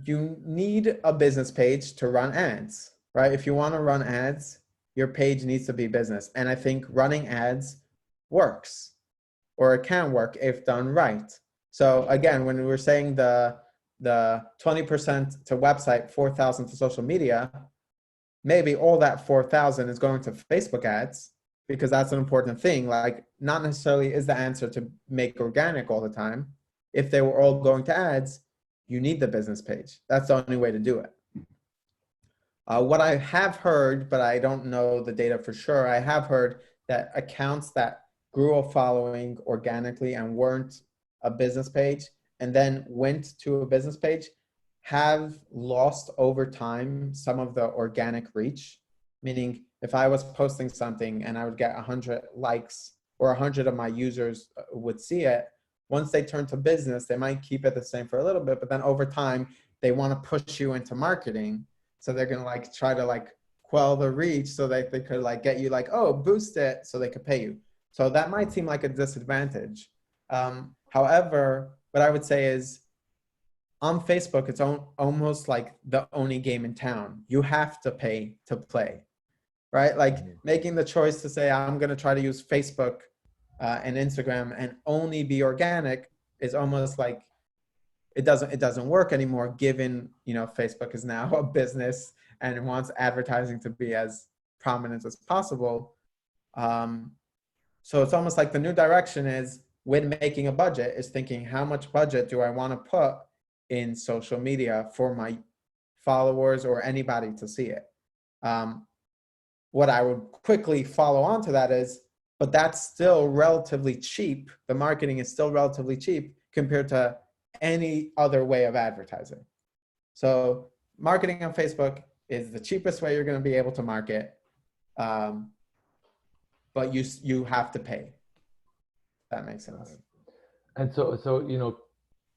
You need a business page to run ads, right? If you want to run ads, your page needs to be business. And I think running ads works, or it can work if done right. So again, when we were saying the 20% to website, 4,000 to social media, maybe all that 4,000 is going to Facebook ads, because that's an important thing. Like, not necessarily is the answer to make organic all the time. If they were all going to ads, you need the business page. That's the only way to do it. What I have heard, but I don't know the data for sure, I have heard that accounts that grew a following organically and weren't a business page and then went to a business page have lost over time some of the organic reach. Meaning, if I was posting something and I would get 100 likes or 100 of my users would see it, once they turn to business, they might keep it the same for a little bit, but then over time, they want to push you into marketing. So they're going to like try to like quell the reach so that they could like get you like, oh, boost it so they could pay you. So that might seem like a disadvantage. However, what I would say is on Facebook, it's almost like the only game in town. You have to pay to play, right? Like making the choice to say, I'm going to try to use Facebook and Instagram and only be organic is almost like it doesn't work anymore, given, you know, Facebook is now a business and it wants advertising to be as prominent as possible. So it's almost like the new direction is, when making a budget, is thinking, how much budget do I want to put in social media for my followers or anybody to see it? What I would quickly follow on to that is, but that's still relatively cheap. The marketing is still relatively cheap compared to any other way of advertising. So marketing on Facebook is the cheapest way you're going to be able to market, but you have to pay. That makes sense. And so you know,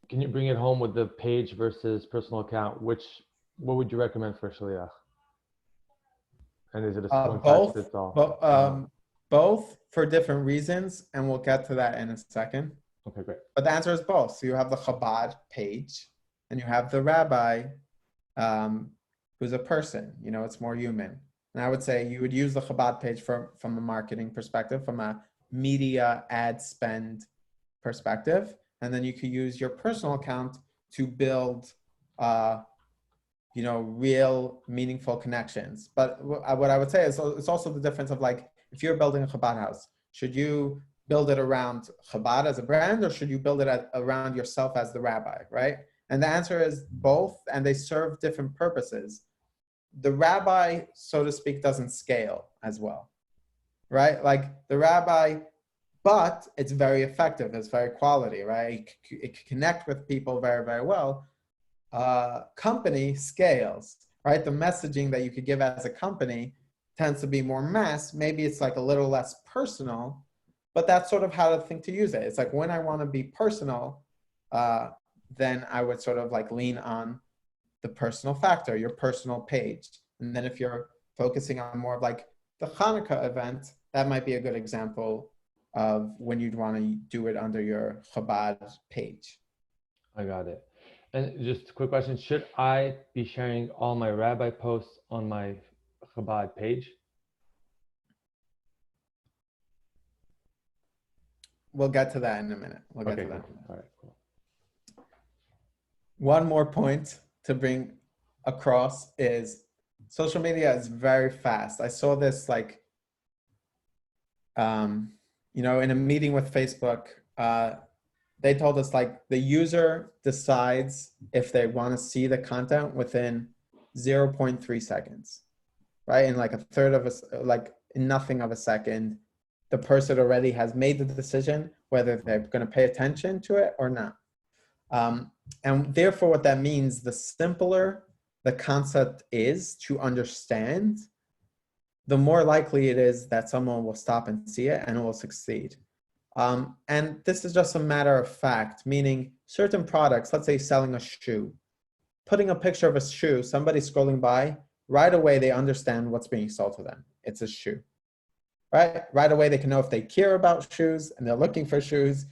can you bring it home with the page versus personal account? What would you recommend for Shaliach? And is it a one size fits all? Both for different reasons, and we'll get to that in a second. Okay, great. But the answer is both. So you have the Chabad page, and you have the rabbi, who's a person. You know, it's more human. And I would say you would use the Chabad page from a marketing perspective, from a media ad spend perspective, and then you could use your personal account to build, you know, real meaningful connections. But what I would say is, it's also the difference of, like, if you're building a Chabad house, should you build it around Chabad as a brand, or should you build it around yourself as the rabbi, right? And the answer is both, and they serve different purposes. The rabbi, so to speak, doesn't scale as well, right? Like the rabbi, but it's very effective, it's very quality, right? It can connect with people very, very well. Company scales, right? The messaging that you could give as a company tends to be more mass. Maybe it's like a little less personal, but that's sort of how to think to use it. It's like, when I want to be personal, then I would sort of like lean on the personal factor, your personal page. And then if you're focusing on more of like the Hanukkah event, that might be a good example of when you'd want to do it under your Chabad page. I got it. And just a quick question, should I be sharing all my rabbi posts on my Chabad page? We'll get to that in a minute. We'll get to that. All right, cool. One more point to bring across is social media is very fast. I saw this like, you know, in a meeting with Facebook, they told us like the user decides if they want to see the content within 0.3 seconds, right? In like a third of a, like in nothing of a second, the person already has made the decision whether they're going to pay attention to it or not. And therefore, what that means, the simpler the concept is to understand, the more likely it is that someone will stop and see it and will succeed. And this is just a matter of fact, meaning certain products, let's say selling a shoe, putting a picture of a shoe, somebody scrolling by, right away they understand what's being sold to them. It's a shoe, right? Right away they can know if they care about shoes and they're looking for shoes,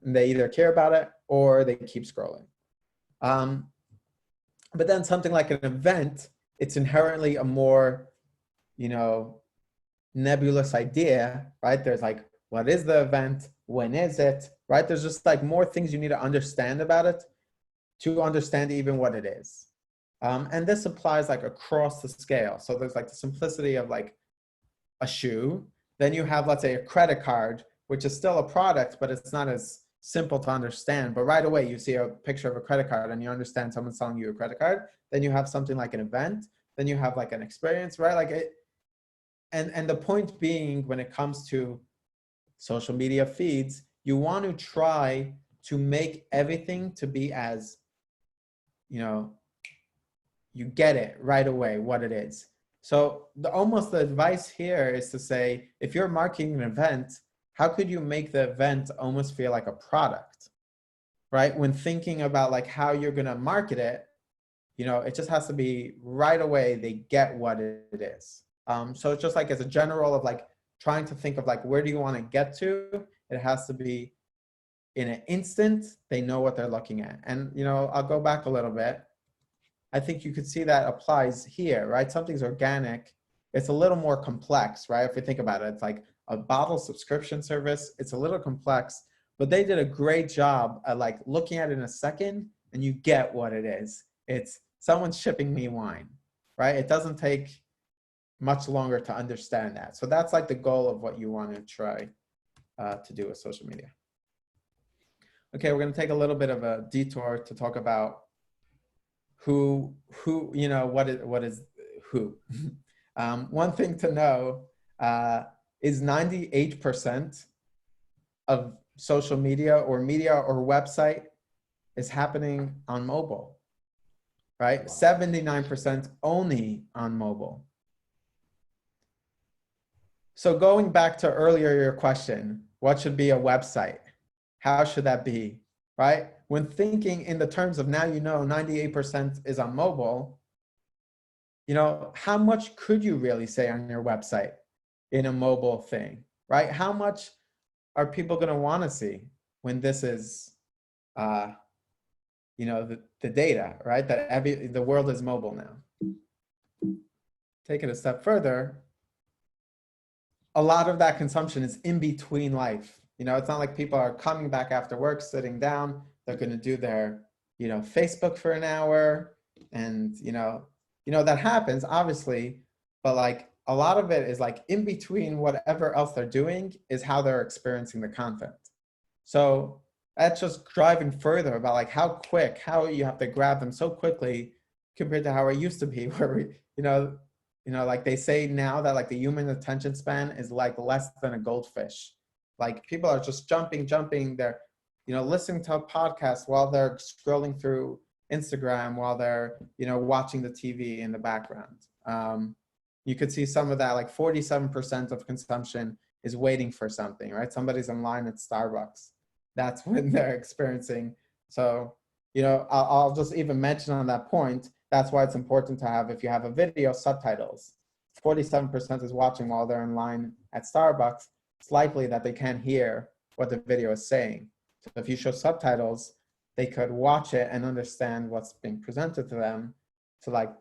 and they either care about it or they keep scrolling. But then something like an event, it's inherently a more, you know, nebulous idea, right? There's like, what is the event? When is it? Right? There's just like more things you need to understand about it to understand even what it is. And this applies like across the scale. So there's like the simplicity of like a shoe. Then you have, let's say, a credit card, which is still a product, but it's not as simple to understand. But right away you see a picture of a credit card and you understand someone's selling you a credit card. Then you have something like an event. Then you have like an experience, right? Like it, and the point being, when it comes to social media feeds, you want to try to make everything to be as, you know, you get it right away what it is. So almost the advice here is to say, if you're marketing an event, how could you make the event almost feel like a product, right? When thinking about like how you're going to market it, you know, it just has to be right away they get what it is. So it's just like as a general of like trying to think of like, where do you want to get to? It has to be in an instant, they know what they're looking at. And, you know, I'll go back a little bit. I think you could see that applies here, right? Something's organic. It's a little more complex, right? If we think about it, it's like a bottle subscription service. It's a little complex, but they did a great job at like looking at it in a second and you get what it is. It's someone's shipping me wine, right? It doesn't take much longer to understand that. So that's like the goal of what you want to try to do with social media. Okay, we're going to take a little bit of a detour to talk about who, you know, what is who. One thing to know is 98% of social media or website is happening on mobile, right? Wow. 79% only on mobile. So going back to earlier, your question, what should be a website? How should that be, right? When thinking in the terms of now, you know, 98% is on mobile, you know, how much could you really say on your website in a mobile thing, right? How much are people going to want to see when this is, you know, the data, right? That the world is mobile now. Take it a step further. A lot of that consumption is in between life. You know, it's not like people are coming back after work, sitting down. They're going to do their, you know, Facebook for an hour, and you know that happens obviously, but like a lot of it is like in between whatever else they're doing is how they're experiencing the content. So that's just driving further about like how you have to grab them so quickly compared to how it used to be, where we, you know, like they say now that like the human attention span is like less than a goldfish. Like people are just jumping. They're, you know, listening to a podcast while they're scrolling through Instagram, while they're, you know, watching the TV in the background. You could see some of that, like 47% of consumption is waiting for something, right? Somebody's in line at Starbucks. That's when they're experiencing. So, you know, I'll just even mention on that point, that's why it's important to have, if you have a video, subtitles. 47% is watching while they're in line at Starbucks. It's likely that they can't hear what the video is saying. So if you show subtitles, they could watch it and understand what's being presented to them. So like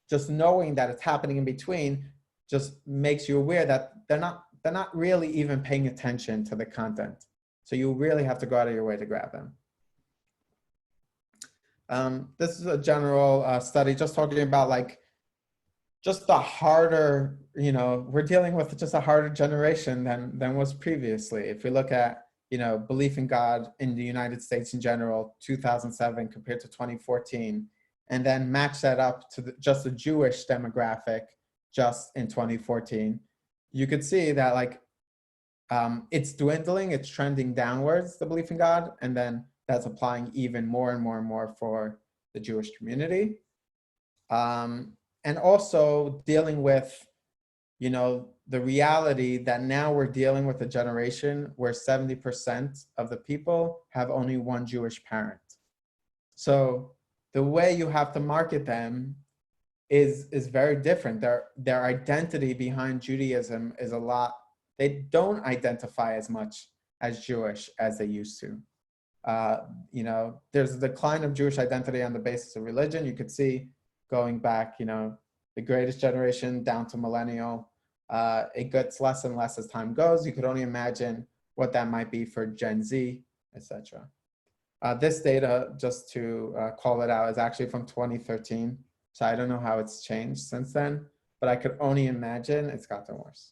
just knowing that it's happening in between just makes you aware that they're not really even paying attention to the content. So you really have to go out of your way to grab them. This is a general study just talking about like just the harder, you know, we're dealing with just a harder generation than was previously. If we look at, you know, belief in God in the United States in general, 2007 compared to 2014, and then match that up to just the Jewish demographic just in 2014, you could see that like it's dwindling, it's trending downwards, the belief in God, and then that's applying even more and more and more for the Jewish community. And also dealing with, you know, the reality that now we're dealing with a generation where 70% of the people have only one Jewish parent. So the way you have to market them is very different. Their identity behind Judaism is a lot, they don't identify as much as Jewish as they used to. You know, there's a decline of Jewish identity on the basis of religion. You could see going back, you know, the greatest generation down to millennial. It gets less and less as time goes. You could only imagine what that might be for Gen Z, etc. This data, just to call it out, is actually from 2013. So I don't know how it's changed since then, but I could only imagine it's gotten worse.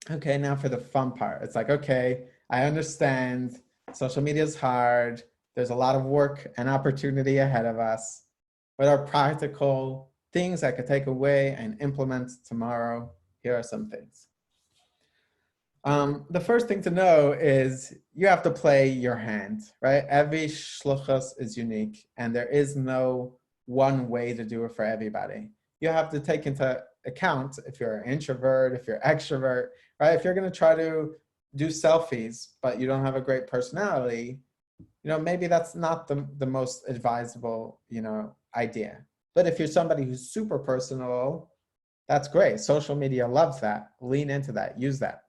Okay, now for the fun part. It's like, okay, I understand social media is hard. There's a lot of work and opportunity ahead of us. What are practical things I could take away and implement tomorrow? Here are some things. The first thing to know is you have to play your hand, right? Every shluchus is unique, and there is no one way to do it for everybody. You have to take into account if you're an introvert, if you're extrovert, right? If you're going to try to do selfies, but you don't have a great personality, you know, maybe that's not the most advisable, you know, idea. But if you're somebody who's super personal, that's great. Social media loves that. Lean into that. Use that.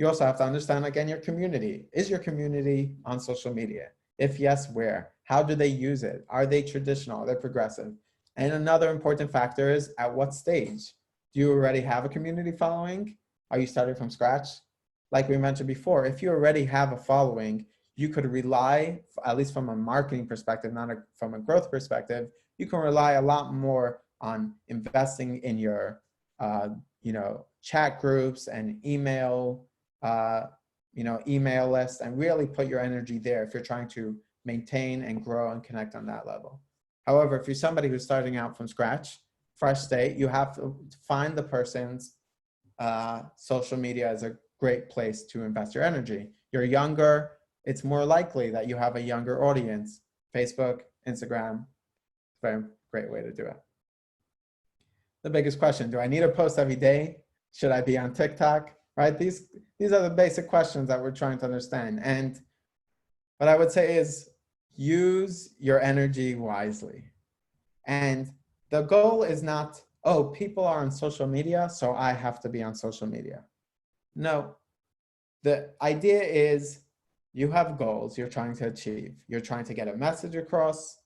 You also have to understand, again, your community. Is your community on social media? If yes, where? How do they use it? Are they traditional? Are they progressive? And another important factor is at what stage? Do you already have a community following? Are you starting from scratch? Like we mentioned before, if you already have a following, you could rely, at least from a marketing perspective, not from a growth perspective, you can rely a lot more on investing in your chat groups and email email list, and really put your energy there if you're trying to maintain and grow and connect on that level. However, if you're somebody who's starting out from scratch, fresh state, you have to find the person's social media as a great place to invest your energy. You're younger, it's more likely that you have a younger audience. Facebook, Instagram, very great way to do it. The biggest question, do I need to post every day? Should I be on TikTok? Right? These are the basic questions that we're trying to understand. And what I would say is use your energy wisely. And the goal is not, oh, people are on social media, so I have to be on social media. No, the idea is you have goals you're trying to achieve. You're trying to get a message across.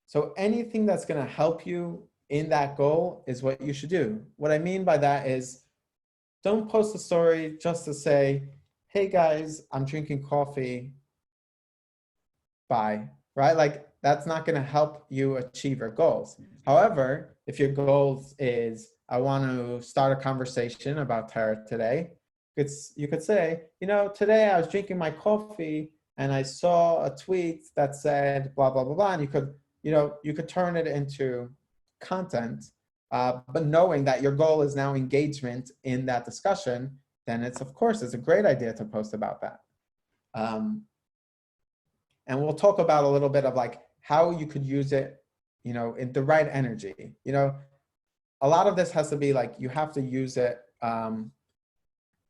So anything that's going to help you in that goal is what you should do. What I mean by that is don't post a story just to say, hey guys, I'm drinking coffee. Bye. Right? Like that's not going to help you achieve your goals. However, if your goals is, I want to start a conversation about Torah today, you could say, today I was drinking my coffee and I saw a tweet that said blah, blah, blah, blah. And you could turn it into content, but knowing that your goal is now engagement in that discussion, then it's a great idea to post about that. And we'll talk about a little bit of like how you could use it, in the right energy. A lot of this has to be like, you have to use it.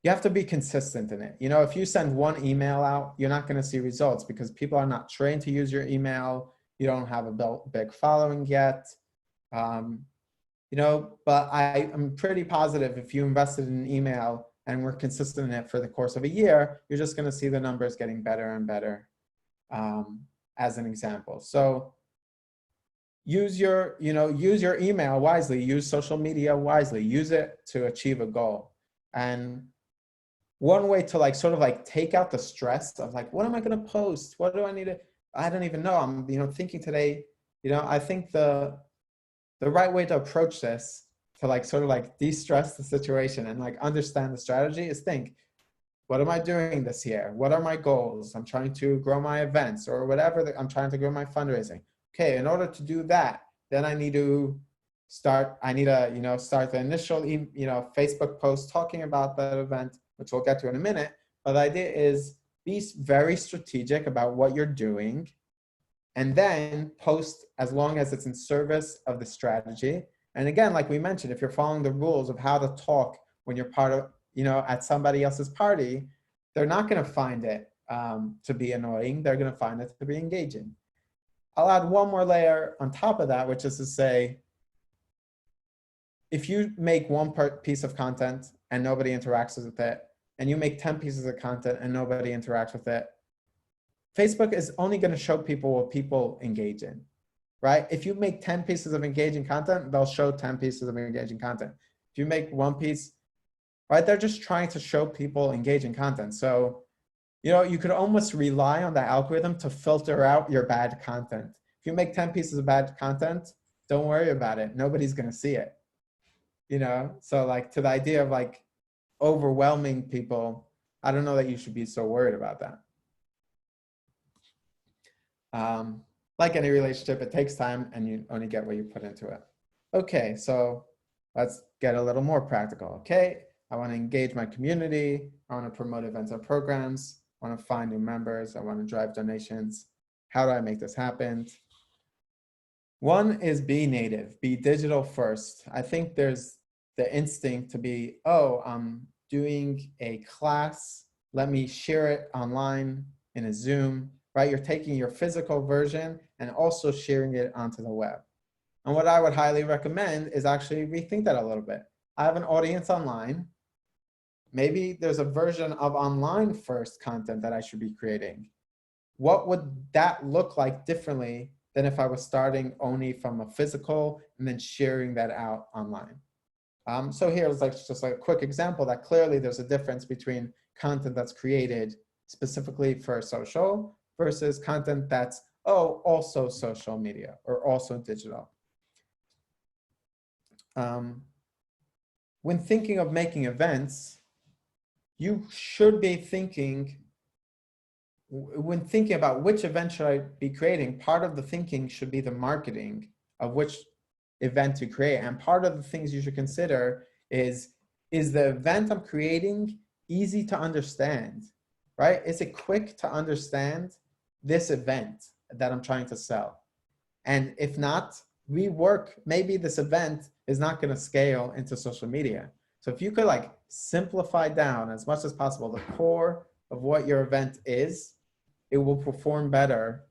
You have to be consistent in it. If you send one email out, you're not going to see results because people are not trained to use your email. You don't have a big following yet. But I am pretty positive if you invested in an email and were consistent in it for the course of a year, you're just going to see the numbers getting better and better. As an example. So use your email wisely, use social media wisely, use it to achieve a goal. And one way to take out the stress of like, what am I going to post? What do I need to, I don't even know. I'm, thinking today, I think the right way to approach this to de-stress the situation and understand the strategy is think, what am I doing this year? What are my goals? I'm trying to grow my events or whatever. I'm trying to grow my fundraising. Okay, in order to do that, then I need to start the initial, Facebook post talking about that event, which we'll get to in a minute. But the idea is be very strategic about what you're doing and then post as long as it's in service of the strategy. And again, like we mentioned, if you're following the rules of how to talk when you're part of, at somebody else's party, they're not going to find it to be annoying. They're going to find it to be engaging. I'll add one more layer on top of that, which is to say, if you make one piece of content and nobody interacts with it, and you make 10 pieces of content and nobody interacts with it, Facebook is only going to show people what people engage in, right? If you make 10 pieces of engaging content, they'll show 10 pieces of engaging content. If you make one piece, right, they're just trying to show people engaging content. So, you could almost rely on the algorithm to filter out your bad content. If you make 10 pieces of bad content, don't worry about it. Nobody's going to see it, So to the idea of overwhelming people, I don't know that you should be so worried about that. Like any relationship, it takes time and you only get what you put into it. Okay, so let's get a little more practical. Okay, I want to engage my community. I want to promote events and programs. I want to find new members. I want to drive donations. How do I make this happen? One is be native, be digital first. I think there's the instinct to be, oh, I'm doing a class. Let me share it online in a Zoom, right? You're taking your physical version and also sharing it onto the web. And what I would highly recommend is actually rethink that a little bit. I have an audience online. Maybe there's a version of online first content that I should be creating. What would that look like differently than if I was starting only from a physical and then sharing that out online? So here's like just like a quick example that clearly there's a difference between content that's created specifically for social versus content that's, oh, also social media or also digital. When thinking of making events, you should be thinking, when thinking about which event should I be creating, part of the thinking should be the marketing of which event to create. And part of the things you should consider is the event I'm creating easy to understand, right? Is it quick to understand this event that I'm trying to sell? And if not, rework, maybe this event is not going to scale into social media. So if you could like simplify down as much as possible the core of what your event is, it will perform better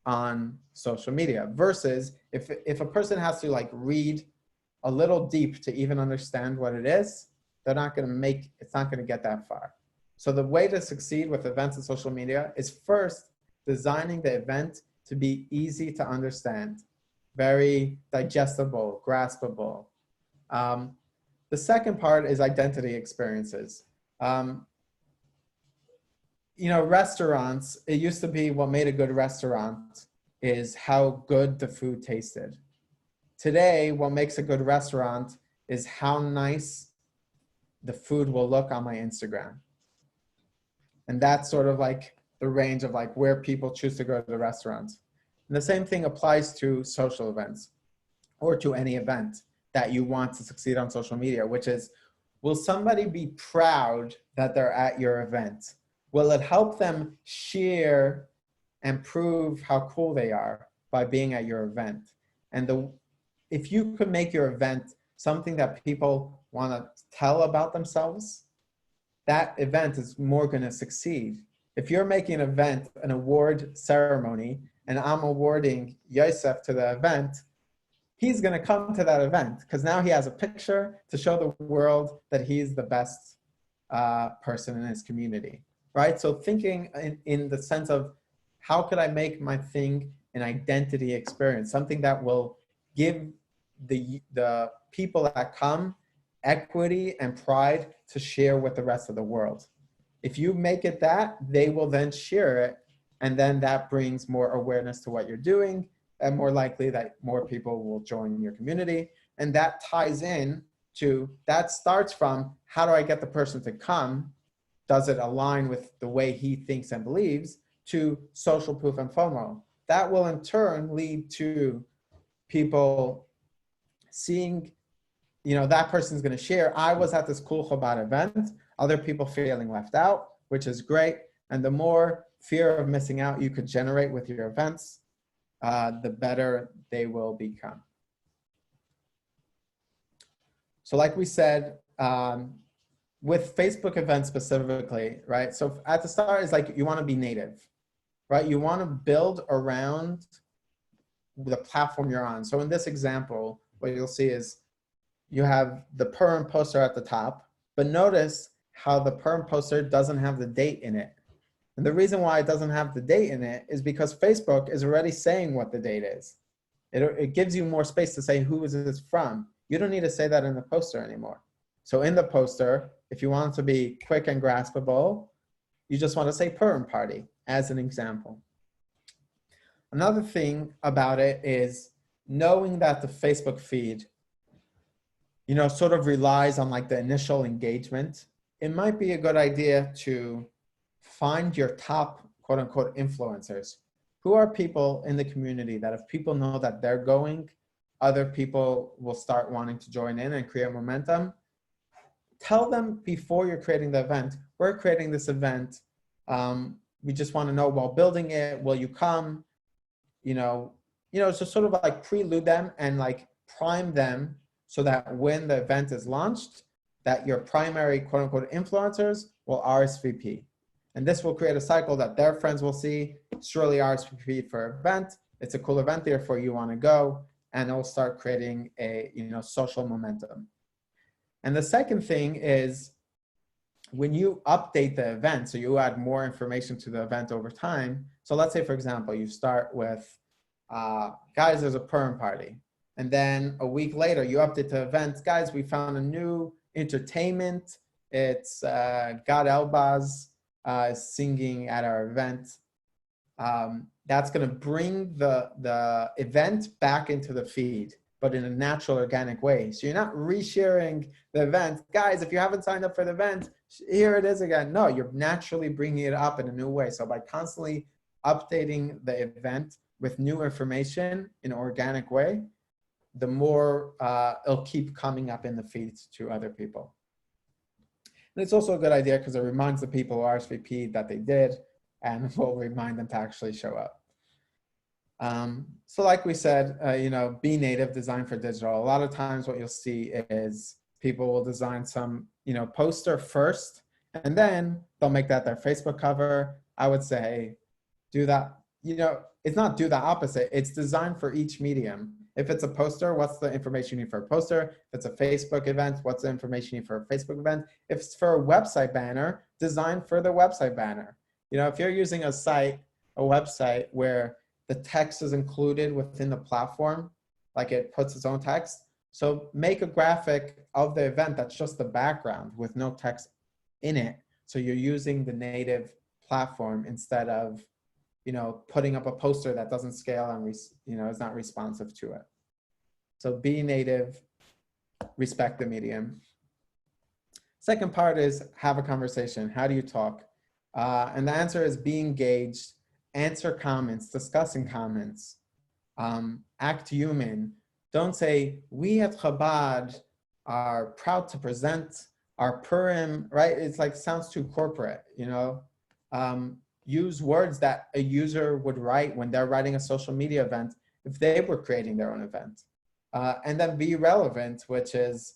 on social media versus if a person has to like read a little deep to even understand what it is, they're not going to make, it's not going to get that far. So the way to succeed with events and social media is first designing the event to be easy to understand, very digestible, graspable. The second part is identity experiences. You know, restaurants, it used to be what made a good restaurant is how good the food tasted. Today, what makes a good restaurant is how nice the food will look on my Instagram. And that's sort of like the range of like where people choose to go to the restaurants. And the same thing applies to social events or to any event that you want to succeed on social media, which is, will somebody be proud that they're at your event? Will it help them share and prove how cool they are by being at your event? And if you could make your event something that people want to tell about themselves, that event is more going to succeed. If you're making an event, an award ceremony, and I'm awarding Yosef to the event, he's going to come to that event because now he has a picture to show the world that he's the best person in his community, right? So thinking in the sense of how could I make my thing an identity experience, something that will give the people that come equity and pride to share with the rest of the world. If you make it that, they will then share it, and then that brings more awareness to what you're doing, and more likely that more people will join your community. And that ties in to, that starts from how do I get the person to come? Does it align with the way he thinks and believes? To social proof and FOMO. That will in turn lead to people seeing, you know, that person's going to share, I was at this cool Chabad event, other people feeling left out, which is great. And the more fear of missing out you could generate with your events, the better they will become. So like we said, with Facebook events specifically, right? So at the start, it's like you want to be native, right? You want to build around the platform you're on. So in this example, what you'll see is you have the perm poster at the top, but notice how the perm poster doesn't have the date in it. And the reason why it doesn't have the date in it is because Facebook is already saying what the date is. It gives you more space to say who is this from. You don't need to say that in the poster anymore. So in the poster, if you want it to be quick and graspable, you just want to say perm party as an example. Another thing about it is knowing that the Facebook feed, you know, sort of relies on like the initial engagement. It might be a good idea to find your top quote unquote influencers. Who are people in the community that if people know that they're going, other people will start wanting to join in and create momentum? Tell them before you're creating the event, we're creating this event. We just want to know while building it, will you come? You know, so sort of like prelude them and like prime them so that when the event is launched, that your primary quote unquote influencers will RSVP. And this will create a cycle that their friends will see, surely RSVP for event. It's a cool event, therefore you want to go, and it'll start creating a social momentum. And the second thing is when you update the event, so you add more information to the event over time. So let's say, for example, you start with, guys, there's a perm party. And then a week later, you update the event. Guys, we found a new entertainment. It's God Elbaz is singing at our event. That's going to bring the event back into the feed, but in a natural, organic way. So you're not resharing the event. Guys, if you haven't signed up for the event, here it is again. No, you're naturally bringing it up in a new way. So by constantly updating the event with new information in an organic way, the more it'll keep coming up in the feeds to other people. And it's also a good idea because it reminds the people who RSVP'd that they did, and will remind them to actually show up. So like we said, be native, design for digital. A lot of times what you'll see is people will design some, poster first, and then they'll make that their Facebook cover. I would say do that, it's not do the opposite. It's designed for each medium. If it's a poster, what's the information you need for a poster? If it's a Facebook event, what's the information you need for a Facebook event? If it's for a website banner, design for the website banner. If you're using a website where the text is included within the platform, like it puts its own text, so make a graphic of the event that's just the background with no text in it. So you're using the native platform instead of, putting up a poster that doesn't scale and, is not responsive to it. So be native, respect the medium. Second part is have a conversation. How do you talk? And the answer is be engaged, answer comments, discussing comments, act human. Don't say, we at Chabad are proud to present our Purim, right? It's like, sounds too corporate, use words that a user would write when they're writing a social media event if they were creating their own event. And then be relevant, which is,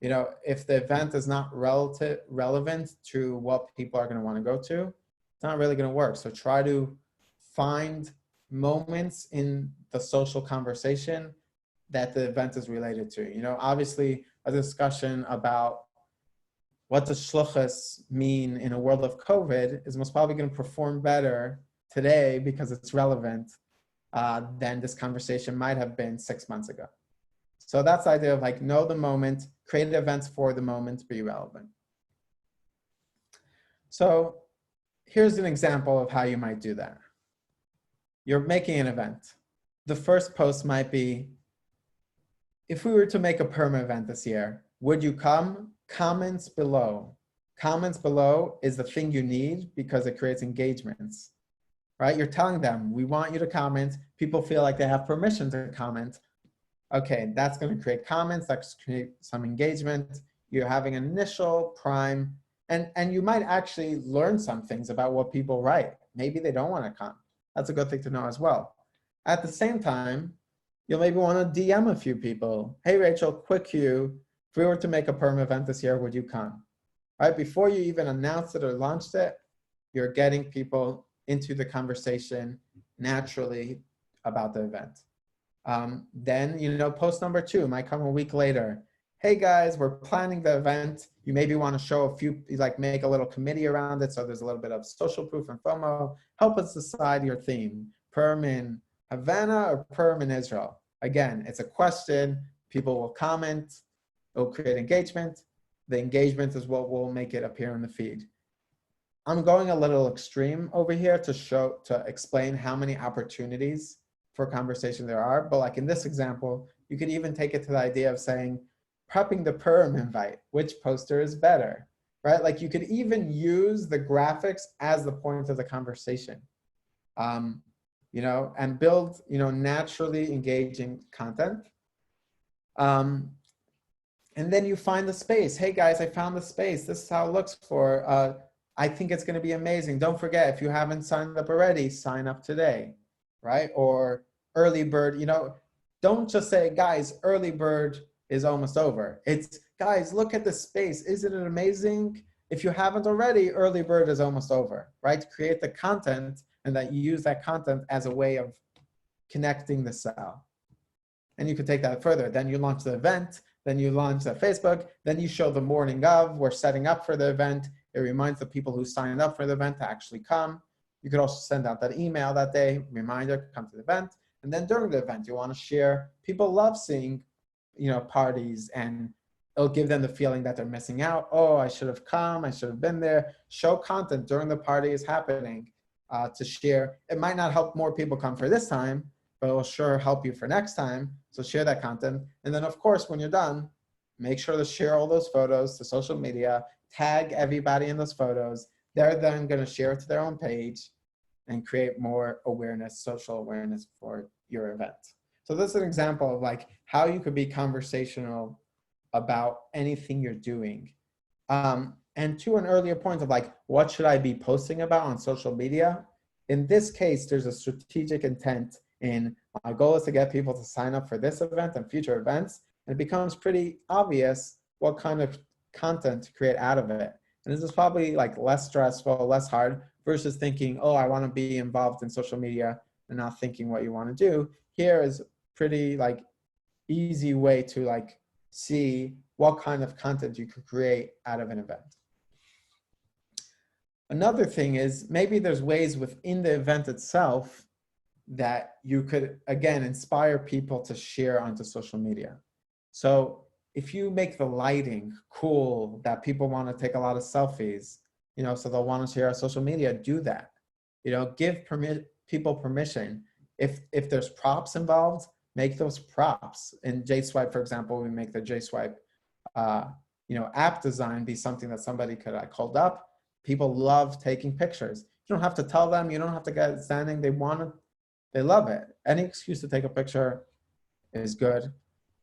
if the event is not relevant to what people are going to want to go to, it's not really going to work. So try to find moments in the social conversation that the event is related to. Obviously a discussion about what does shluchas mean in a world of COVID is most probably going to perform better today because it's relevant than this conversation might have been 6 months ago. So that's the idea of know the moment, create events for the moment, be relevant. So here's an example of how you might do that. You're making an event. The first post might be, if we were to make a perma event this year, would you come? Comments below. Comments below is the thing you need because it creates engagements, right? You're telling them, we want you to comment. People feel like they have permission to comment. Okay, that's going to create comments, that's create some engagement. You're having an initial prime, and you might actually learn some things about what people write. Maybe they don't want to come. That's a good thing to know as well. At the same time, you'll maybe want to DM a few people. Hey, Rachel, quick cue. If we were to make a perm event this year, would you come? Right, before you even announced it or launched it, you're getting people into the conversation naturally about the event. Then, post number 2 might come a week later. Hey guys, we're planning the event. You maybe want to show a few, make a little committee around it so there's a little bit of social proof and FOMO. Help us decide your theme. Perm in Havana or perm in Israel? Again, it's a question. People will comment. It'll create engagement. The engagement is what will make it appear in the feed. I'm going a little extreme over here to explain how many opportunities for conversation there are. But in this example, you could even take it to the idea of saying, prepping the perm invite, which poster is better, right? You could even use the graphics as the point of the conversation, and build, naturally engaging content. And then you find the space. Hey guys, I found the space. This is how it looks for, I think it's going to be amazing. Don't forget, if you haven't signed up already, sign up today, right? Or early bird, don't just say, guys, early bird is almost over. It's, guys, look at the space. Isn't it amazing? If you haven't already, early bird is almost over, right? Create the content and that you use that content as a way of connecting the cell. And you can take that further. Then you launch the event, then you launch the Facebook, then you show the morning of, we're setting up for the event. It reminds the people who signed up for the event to actually come. You could also send out that email that day, reminder, come to the event. And then during the event, you want to share. People love seeing, parties, and it'll give them the feeling that they're missing out. Oh, I should have come. I should have been there. Show content during the party is happening to share. It might not help more people come for this time, but it will sure help you for next time. So share that content. And then, of course, when you're done, make sure to share all those photos to social media, tag everybody in those photos. They're then going to share it to their own page and create more awareness, social awareness for your event. So this is an example of like how you could be conversational about anything you're doing. And to an earlier point of like, what should I be posting about on social media? In this case, there's a strategic intent in my goal is to get people to sign up for this event and future events. And it becomes pretty obvious what kind of content to create out of it. And this is probably like less stressful, less hard versus thinking, oh, I want to be involved in social media and not thinking what you want to do. Here is pretty like easy way to like see what kind of content you could create out of an event. Another thing is maybe there's ways within the event itself that you could, again, inspire people to share onto social media. So if you make the lighting cool, that people want to take a lot of selfies, so they'll want to share on social media, do that. Give people permission. If there's props involved, make those props. In JSwipe, for example, we make the JSwipe, app design be something that somebody could like hold up. People love taking pictures. You don't have to tell them. You don't have to get it standing. They love it. Any excuse to take a picture is good.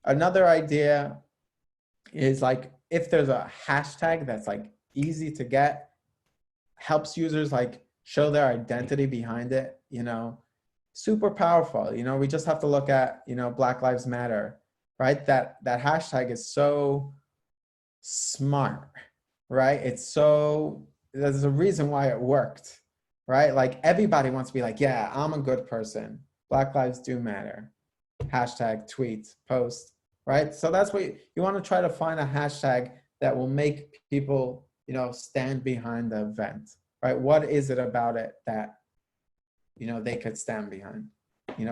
Another idea is like if there's a hashtag that's like easy to get, helps users like show their identity behind it, super powerful. We just have to look at, Black Lives Matter, right? That hashtag is so smart, right? There's a reason why it worked, right? Like everybody wants to be like, yeah, I'm a good person. Black lives do matter. Hashtag, tweet, post, right? So that's what you want to try to find a hashtag that will make people, stand behind the event, right? What is it about it that, they could stand behind?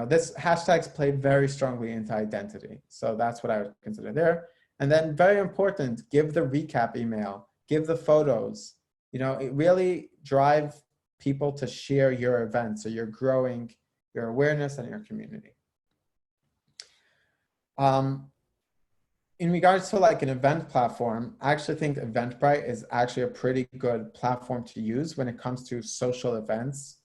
This hashtags play very strongly into identity. So that's what I would consider there. And then very important, give the recap email, give the photos, it really drive people to share your event. So you're growing your awareness and your community. In regards to like an event platform, I actually think Eventbrite is actually a pretty good platform to use when it comes to social events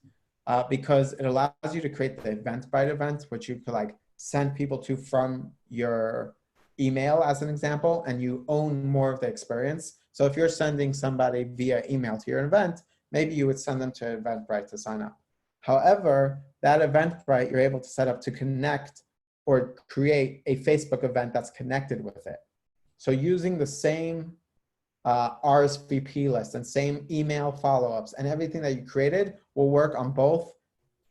because it allows you to create the Eventbrite event, which you could like send people to from your email as an example, and you own more of the experience. So if you're sending somebody via email to your event, maybe you would send them to Eventbrite to sign up. However, that Eventbrite you're able to set up to connect or create a Facebook event that's connected with it. So using the same RSVP list and same email follow-ups and everything that you created will work on both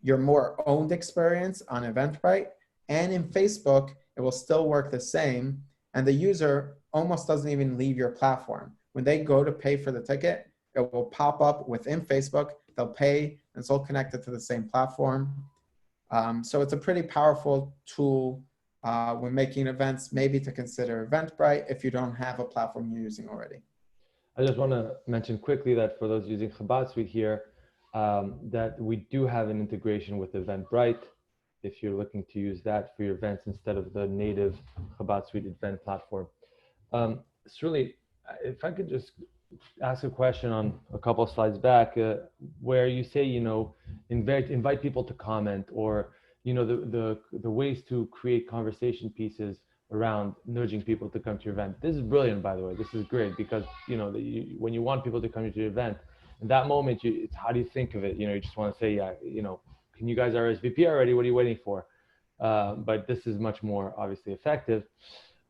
your more owned experience on Eventbrite and in Facebook, it will still work the same. And the user almost doesn't even leave your platform. When they go to pay for the ticket, it will pop up within Facebook, they'll pay, and it's all connected to the same platform. So it's a pretty powerful tool when making events, maybe to consider Eventbrite if you don't have a platform you're using already. I just want to mention quickly that for those using Chabad Suite here, that we do have an integration with Eventbrite if you're looking to use that for your events instead of the native Chabad Suite event platform. Really, if I could just ask a question on a couple of slides back where you say, invite people to comment or, the ways to create conversation pieces around nudging people to come to your event. This is brilliant, by the way. This is great because, when you want people to come to your event, in that moment, it's how do you think of it? You just want to say, yeah, can you guys RSVP already? What are you waiting for? But this is much more obviously effective.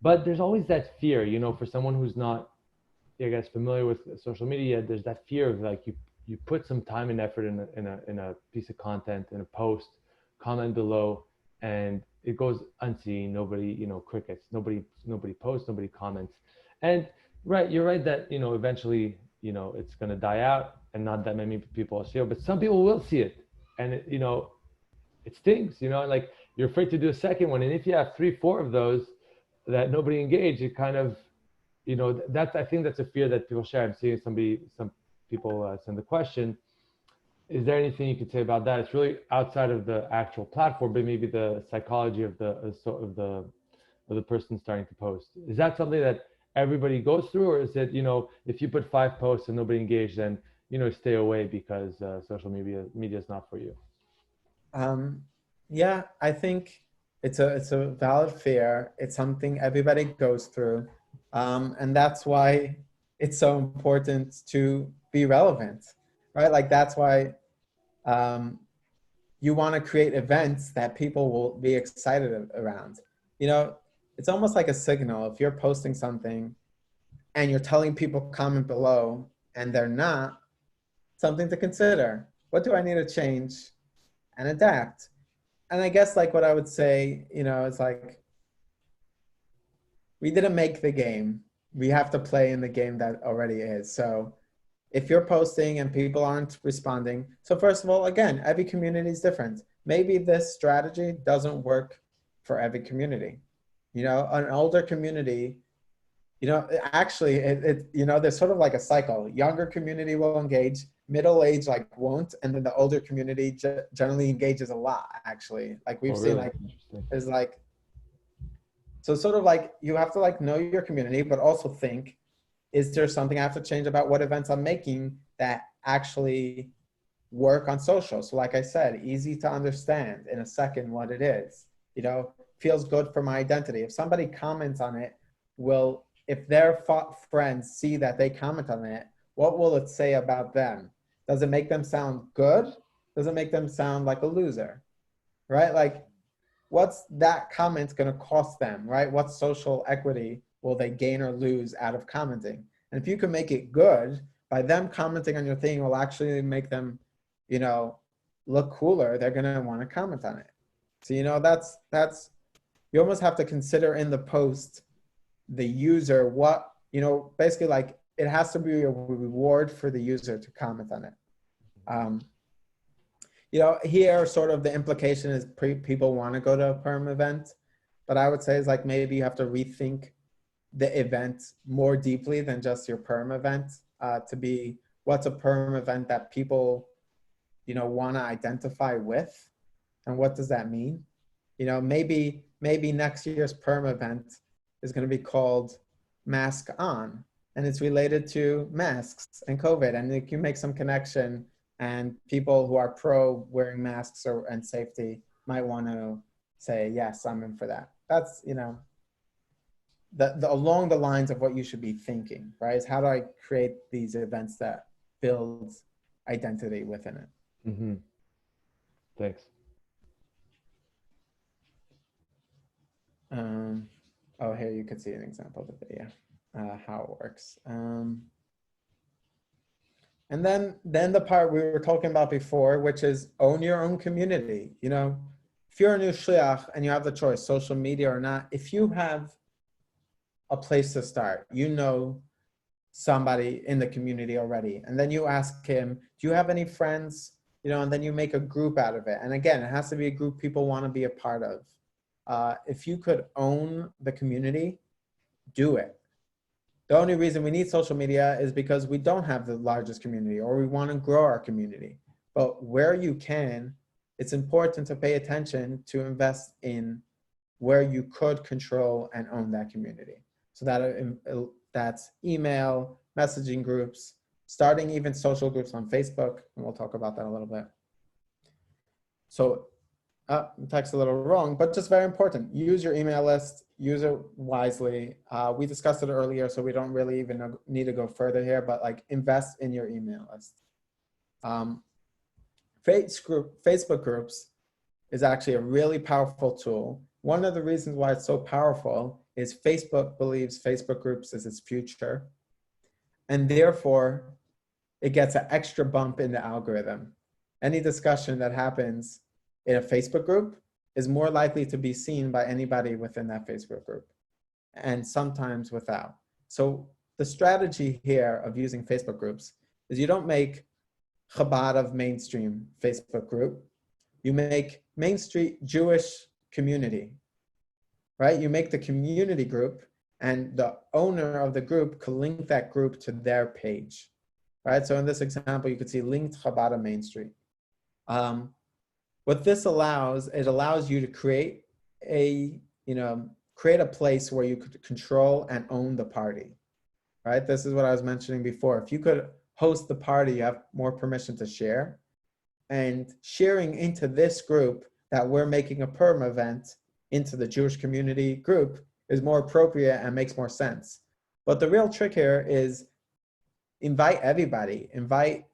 But there's always that fear, for someone who's not, I guess, familiar with social media, there's that fear of like you put some time and effort in a piece of content, in a post, comment below, and it goes unseen. Nobody, crickets. Nobody posts. Nobody comments. And right, you're right that eventually it's going to die out and not that many people will see it, but some people will see it, and it stings, like you're afraid to do a second one, and if you have 3 4 of those that nobody engaged, it kind of, that's, I think that's a fear that people share. I'm seeing some people send the question. Is there anything you could say about that? It's really outside of the actual platform, but maybe the psychology of the person starting to post. Is that something that everybody goes through, or is it, if you put 5 posts and nobody engaged, then stay away because social media is not for you? Yeah, I think it's a valid fear. It's something everybody goes through, and that's why it's so important to be relevant, right? Like that's why um, you want to create events that people will be excited around. You know, it's almost like a signal. If you're posting something and you're telling people comment below and they're not, something to consider. What do I need to change and adapt? And I guess like what I would say, is like, we didn't make the game. We have to play in the game that already is. So if you're posting and people aren't responding, so first of all, again, every community is different. Maybe this strategy doesn't work for every community. An older community, actually, there's sort of like a cycle. Younger community will engage, middle age like won't, and then the older community generally engages a lot. Actually, like we've seen, Really? like Interesting. is like, so sort of like you have to like know your community, but also think, is there something I have to change about what events I'm making that actually work on social? So like I said, easy to understand in a second what it is, feels good for my identity. If somebody comments on it, if their friends see that they comment on it, what will it say about them? Does it make them sound good? Does it make them sound like a loser? Right? Like, what's that comment going to cost them, right? What social equity will they gain or lose out of commenting? And if you can make it good, by them commenting on your thing will actually make them, look cooler. They're going to want to comment on it. So, that's, you almost have to consider in the post, the user, what, basically like it has to be a reward for the user to comment on it. Here sort of the implication is people want to go to a perm event, but I would say is like maybe you have to rethink the event more deeply than just your perm event, to be what's a perm event that people, want to identify with, and what does that mean? Maybe next year's perm event is going to be called Mask On, and it's related to masks and COVID, and you can make some connection, and people who are pro wearing masks and safety might want to say, yes, I'm in for that. That's, along the lines of what you should be thinking, right? Is how do I create these events that build identity within it? Mm-hmm. Thanks. Here you could see an example of the video, how it works. And then the part we were talking about before, which is own your own community. If you're a new shliach and you have the choice, social media or not, if you have a place to start, somebody in the community already, and then you ask him, do you have any friends? And then you make a group out of it. And again, it has to be a group people want to be a part of. If you could own the community, do it. The only reason we need social media is because we don't have the largest community, or we want to grow our community. But where you can, it's important to pay attention to invest in where you could control and own that community. So that's email, messaging groups, starting even social groups on Facebook, and we'll talk about that a little bit. So the text a little wrong, but just very important. Use your email list, use it wisely. We discussed it earlier, so we don't really even need to go further here, but like invest in your email list. Facebook groups is actually a really powerful tool. One of the reasons why it's so powerful is Facebook believes Facebook groups is its future, and therefore it gets an extra bump in the algorithm. Any discussion that happens in a Facebook group is more likely to be seen by anybody within that Facebook group, and sometimes without. So the strategy here of using Facebook groups is you don't make Chabad of mainstream Facebook group. You make Main Street Jewish community, right? You make the community group, and the owner of the group can link that group to their page, right? So in this example, you could see linked Chabad of Main Street. What this allows, it allows you to create a place where you could control and own the party, right? This is what I was mentioning before. If you could host the party, you have more permission to share. And sharing into this group that we're making a perm event into the Jewish community group is more appropriate and makes more sense. But the real trick here is invite everybody, invite,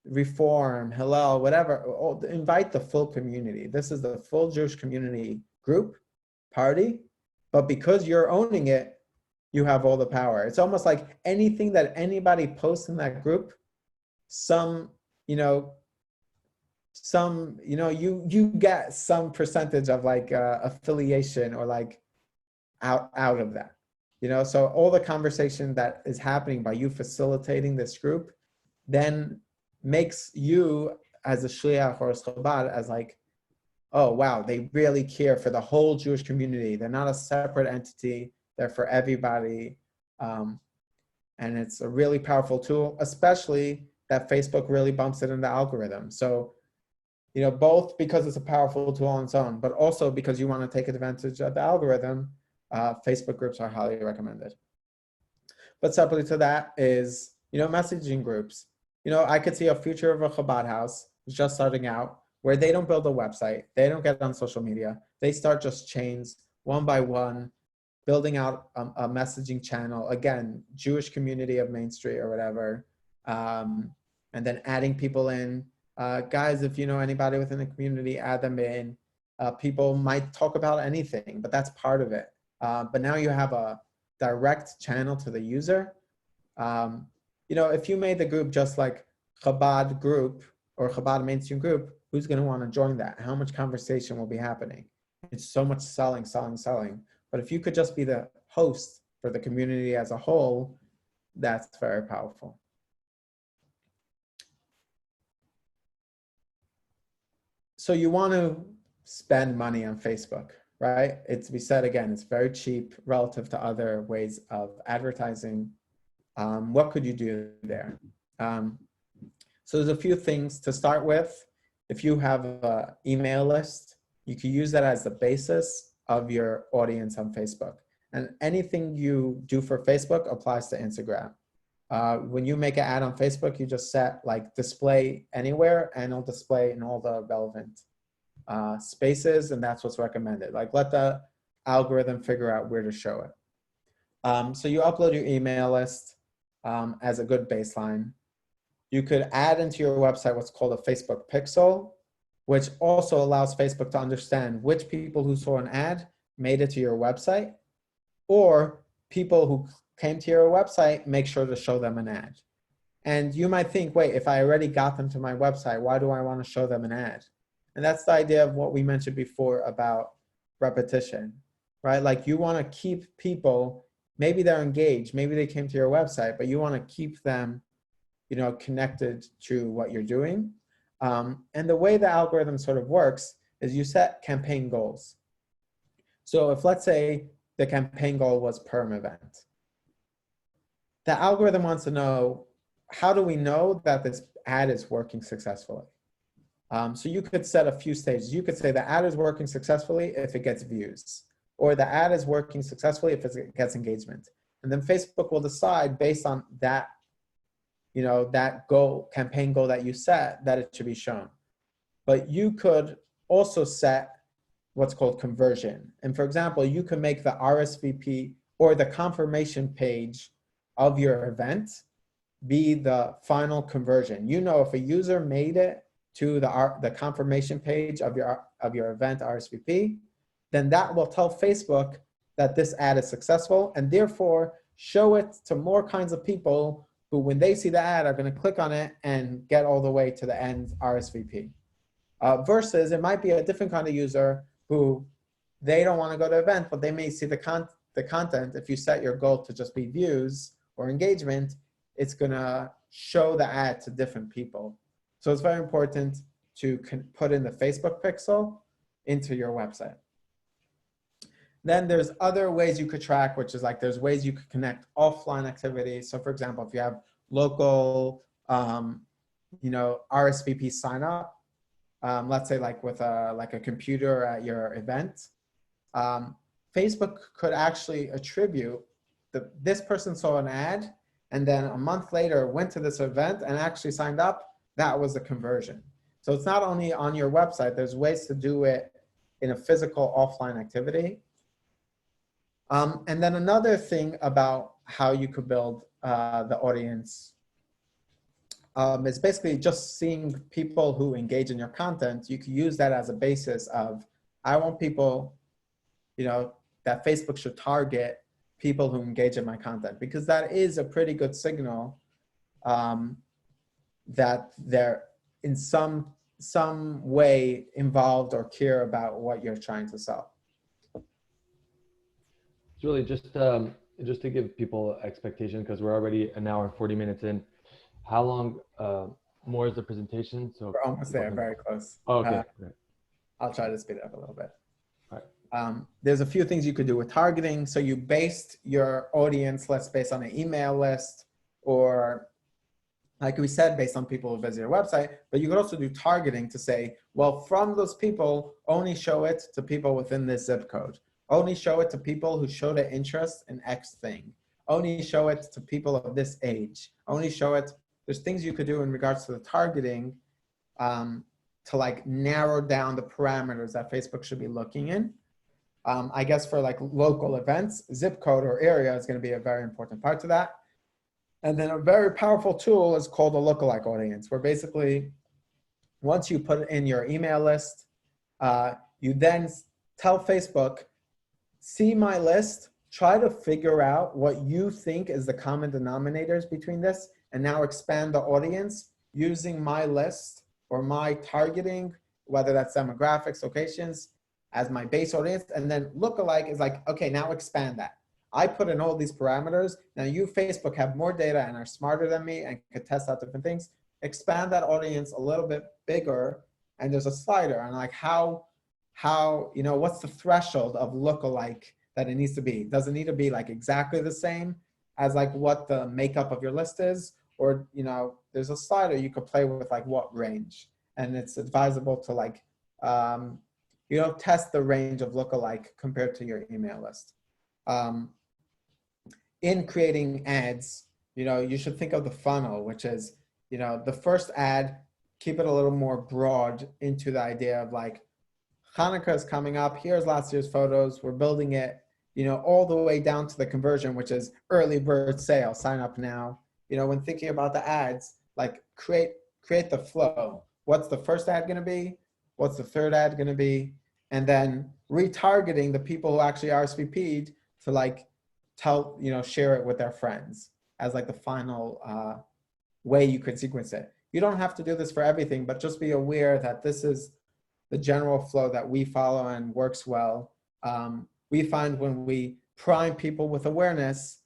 Reform, Hillel, whatever, invite the full community. This is the full Jewish community group, party, but because you're owning it, you have all the power. It's almost like anything that anybody posts in that group, you get some percentage of like affiliation or like out of that, so all the conversation that is happening by you facilitating this group then makes you as a shliach or a chabad as like, oh wow, they really care for the whole Jewish community. They're not a separate entity. They're for everybody. And it's a really powerful tool, especially that Facebook really bumps it in the algorithm. So, both because it's a powerful tool on its own, but also because you want to take advantage of the algorithm, Facebook groups are highly recommended. But separately to that is, messaging groups. I could see a future of a Chabad house just starting out where they don't build a website. They don't get on social media. They start just chains one by one, building out a messaging channel. Again, Jewish community of Main Street or whatever. And then adding people in. Guys, if you know anybody within the community, add them in. People might talk about anything, but that's part of it. But now you have a direct channel to the user. If you made the group just like Chabad group or Chabad mainstream group, who's going to want to join that? How much conversation will be happening? It's so much selling. But if you could just be the host for the community as a whole, that's very powerful. So you want to spend money on Facebook, right? We said again, it's very cheap relative to other ways of advertising. What could you do there? So there's a few things to start with. If you have an email list, you can use that as the basis of your audience on Facebook. And anything you do for Facebook applies to Instagram. When you make an ad on Facebook, you just set like display anywhere and it'll display in all the relevant spaces, and that's what's recommended. Like let the algorithm figure out where to show it. So you upload your email list as a good baseline. You could add into your website what's called a Facebook pixel, which also allows Facebook to understand which people who saw an ad made it to your website, or people who came to your website, make sure to show them an ad. And you might think, wait, if I already got them to my website, why do I want to show them an ad? And that's the idea of what we mentioned before about repetition, right? Like you want to keep people, maybe they're engaged, maybe they came to your website, but you want to keep them, connected to what you're doing. And the way the algorithm sort of works is you set campaign goals. So if let's say the campaign goal was perm event, the algorithm wants to know, how do we know that this ad is working successfully? So you could set a few stages. You could say the ad is working successfully if it gets views, or the ad is working successfully if it gets engagement. And then Facebook will decide based on that, that goal, campaign goal that you set, that it should be shown. But you could also set what's called conversion. And for example, you can make the RSVP or the confirmation page of your event be the final conversion. If a user made it to the confirmation page of your event RSVP, then that will tell Facebook that this ad is successful, and therefore show it to more kinds of people who, when they see the ad, are going to click on it and get all the way to the end RSVP. Versus it might be a different kind of user who they don't want to go to the event, but they may see the the content, if you set your goal to just be views or engagement, it's gonna show the ad to different people. So it's very important to put in the Facebook pixel into your website. Then there's other ways you could track, which is like there's ways you could connect offline activities. So for example, if you have local, RSVP sign up, let's say like with a computer at your event, Facebook could actually attribute this person saw an ad and then a month later went to this event and actually signed up. That was the conversion. So it's not only on your website, there's ways to do it in a physical offline activity. And then another thing about how you could build the audience is basically just seeing people who engage in your content. You can use that as a basis of, I want people, that Facebook should target people who engage in my content, because that is a pretty good signal that they're in some way involved or care about what you're trying to sell. It's really just to give people expectation, because we're already an hour and 40 minutes in. How long more is the presentation? So we're almost there, very close. Oh, okay. Great. I'll try to speed it up a little bit. All right. There's a few things you could do with targeting. So you based your audience, let's base on an email list, or like we said, based on people who visit your website, but you could also do targeting to say, well, from those people, only show it to people within this zip code. Only show it to people who showed an interest in X thing. Only show it to people of this age. Only show it. There's things you could do in regards to the targeting to like narrow down the parameters that Facebook should be looking in. I guess for like local events, zip code or area is going to be a very important part to that. And then a very powerful tool is called a lookalike audience, where basically once you put in your email list, you then tell Facebook, see my list, try to figure out what you think is the common denominators between this, and now expand the audience using my list or my targeting, whether that's demographics, locations, as my base audience. And then lookalike is like, okay, now expand that. I put in all these parameters. Now you, Facebook, have more data and are smarter than me and could test out different things. Expand that audience a little bit bigger. And there's a slider on like how, what's the threshold of lookalike that it needs to be? Does it need to be like exactly the same as like what the makeup of your list is? Or, there's a slider you could play with like what range. And it's advisable to like, test the range of lookalike compared to your email list. In creating ads, you should think of the funnel, which is, the first ad, keep it a little more broad into the idea of like, Hanukkah is coming up. Here's last year's photos. We're building it, all the way down to the conversion, which is early bird sale. Sign up now. When thinking about the ads, like create the flow. What's the first ad going to be? What's the third ad going to be? And then retargeting the people who actually RSVP'd to like share it with their friends as like the final way you could sequence it. You don't have to do this for everything, but just be aware that this is the general flow that we follow and works well. We find when we prime people with awareness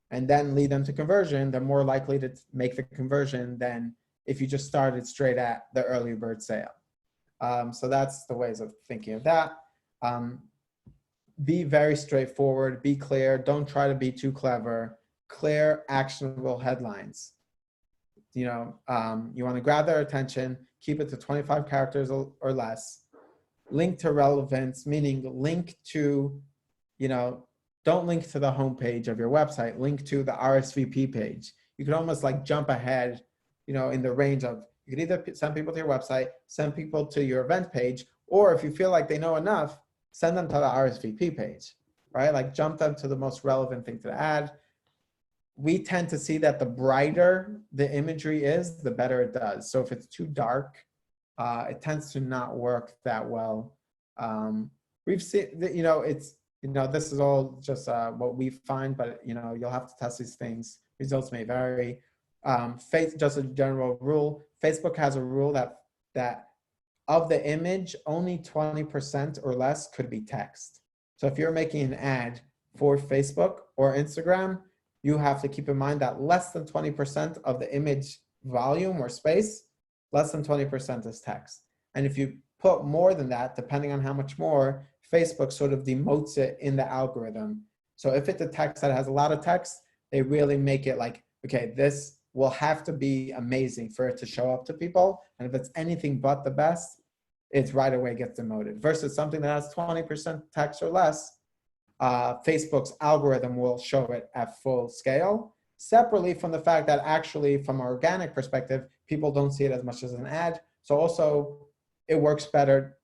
and then lead them to conversion, they're more likely to make the conversion than if you just started straight at the early bird sale. So that's the ways of thinking of that. Be very straightforward, be clear, don't try to be too clever, clear, actionable headlines. You want to grab their attention, keep it to 25 characters or less, link to relevance, meaning link to, don't link to the homepage of your website, link to the RSVP page. You can almost like jump ahead, in the range of, you can either send people to your website, send people to your event page, or if you feel like they know enough, send them to the RSVP page, right? Like jump them to the most relevant thing to the ad. We tend to see that the brighter the imagery is, the better it does. So if it's too dark, it tends to not work that well. We've seen, this is all just what we find, but you'll have to test these things. Results may vary. Just a general rule, Facebook has a rule that of the image, only 20% or less could be text. So if you're making an ad, for Facebook or Instagram, you have to keep in mind that less than 20% of the image volume or space, less than 20% is text. And if you put more than that, depending on how much more, Facebook sort of demotes it in the algorithm. So if it's a text that has a lot of text, they really make it like, okay, this will have to be amazing for it to show up to people. And if it's anything but the best, it right away gets demoted. Versus something that has 20% text or less, Facebook's algorithm will show it at full scale, separately from the fact that actually from an organic perspective, people don't see it as much as an ad. So also it works better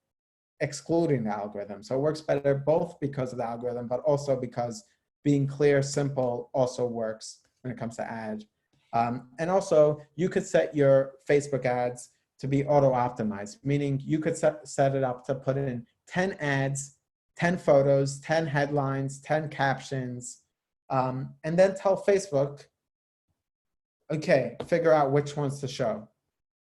excluding the algorithm. So it works better both because of the algorithm, but also because being clear, simple also works when it comes to ad. And also you could set your Facebook ads to be auto-optimized, meaning you could set it up to put in 10 ads, 10 photos, 10 headlines, 10 captions, and then tell Facebook, okay, figure out which ones to show.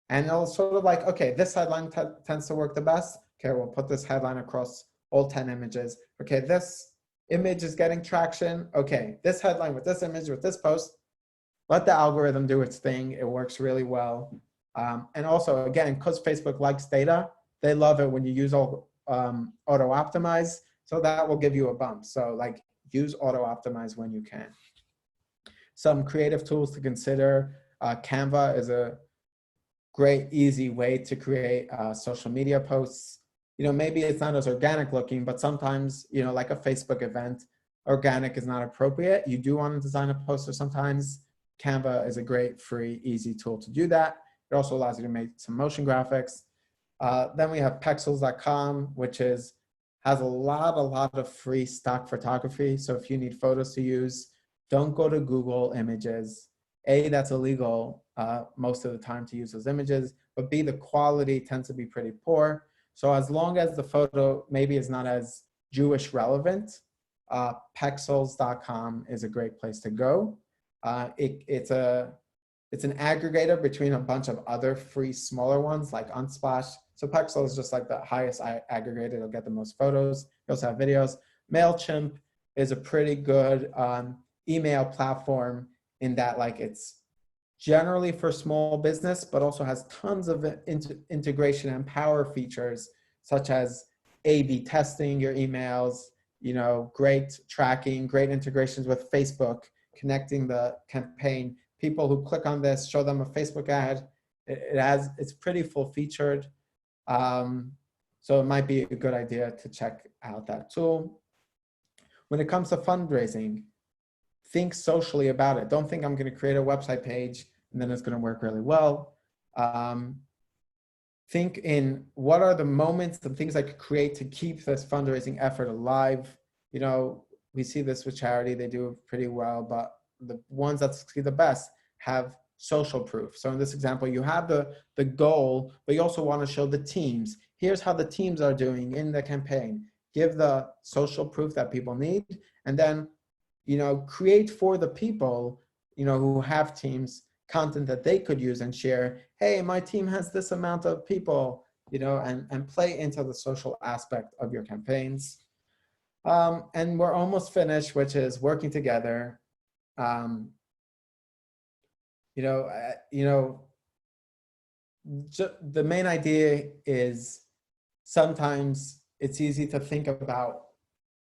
And it'll sort of like, okay, this headline tends to work the best. Okay, we'll put this headline across all 10 images. Okay, this image is getting traction. Okay, this headline with this image, with this post, let the algorithm do its thing. It works really well. And also, again, because Facebook likes data, they love it when you use auto-optimize. So that will give you a bump. So like use auto-optimize when you can. Some creative tools to consider. Canva is a great, easy way to create social media posts. You know, maybe it's not as organic looking, but sometimes, you know, like a Facebook event, organic is not appropriate. You do want to design a poster sometimes. Canva is a great, free, easy tool to do that. It also allows you to make some motion graphics. Then we have pexels.com, which has a lot of free stock photography. So if you need photos to use, don't go to Google Images. A, that's illegal most of the time to use those images, but B, the quality tends to be pretty poor. So as long as the photo maybe is not as Jewish relevant, pexels.com is a great place to go. It's an aggregator between a bunch of other free smaller ones like Unsplash. So Pexel is just like the highest aggregator. It'll get the most photos. You also have videos. MailChimp is a pretty good email platform in that like it's generally for small business, but also has tons of integration and power features such as A/B testing your emails, you know, great tracking, great integrations with Facebook, connecting the campaign. People who click on this, show them a Facebook ad. It's pretty full featured. So it might be a good idea to check out that tool. When it comes to fundraising, think socially about it. Don't think I'm going to create a website page and then it's going to work really well. Think in what are the moments and things I could create to keep this fundraising effort alive. You know, we see this with charity, they do pretty well, but the ones that succeed the best have social proof. So in this example, you have the goal, but you also want to show the teams. Here's how the teams are doing in the campaign. Give the social proof that people need, and then, you know, create for the people, you know, who have teams, content that they could use and share. Hey, my team has this amount of people, you know, and play into the social aspect of your campaigns. And we're almost finished, which is working together. The main idea is sometimes it's easy to think about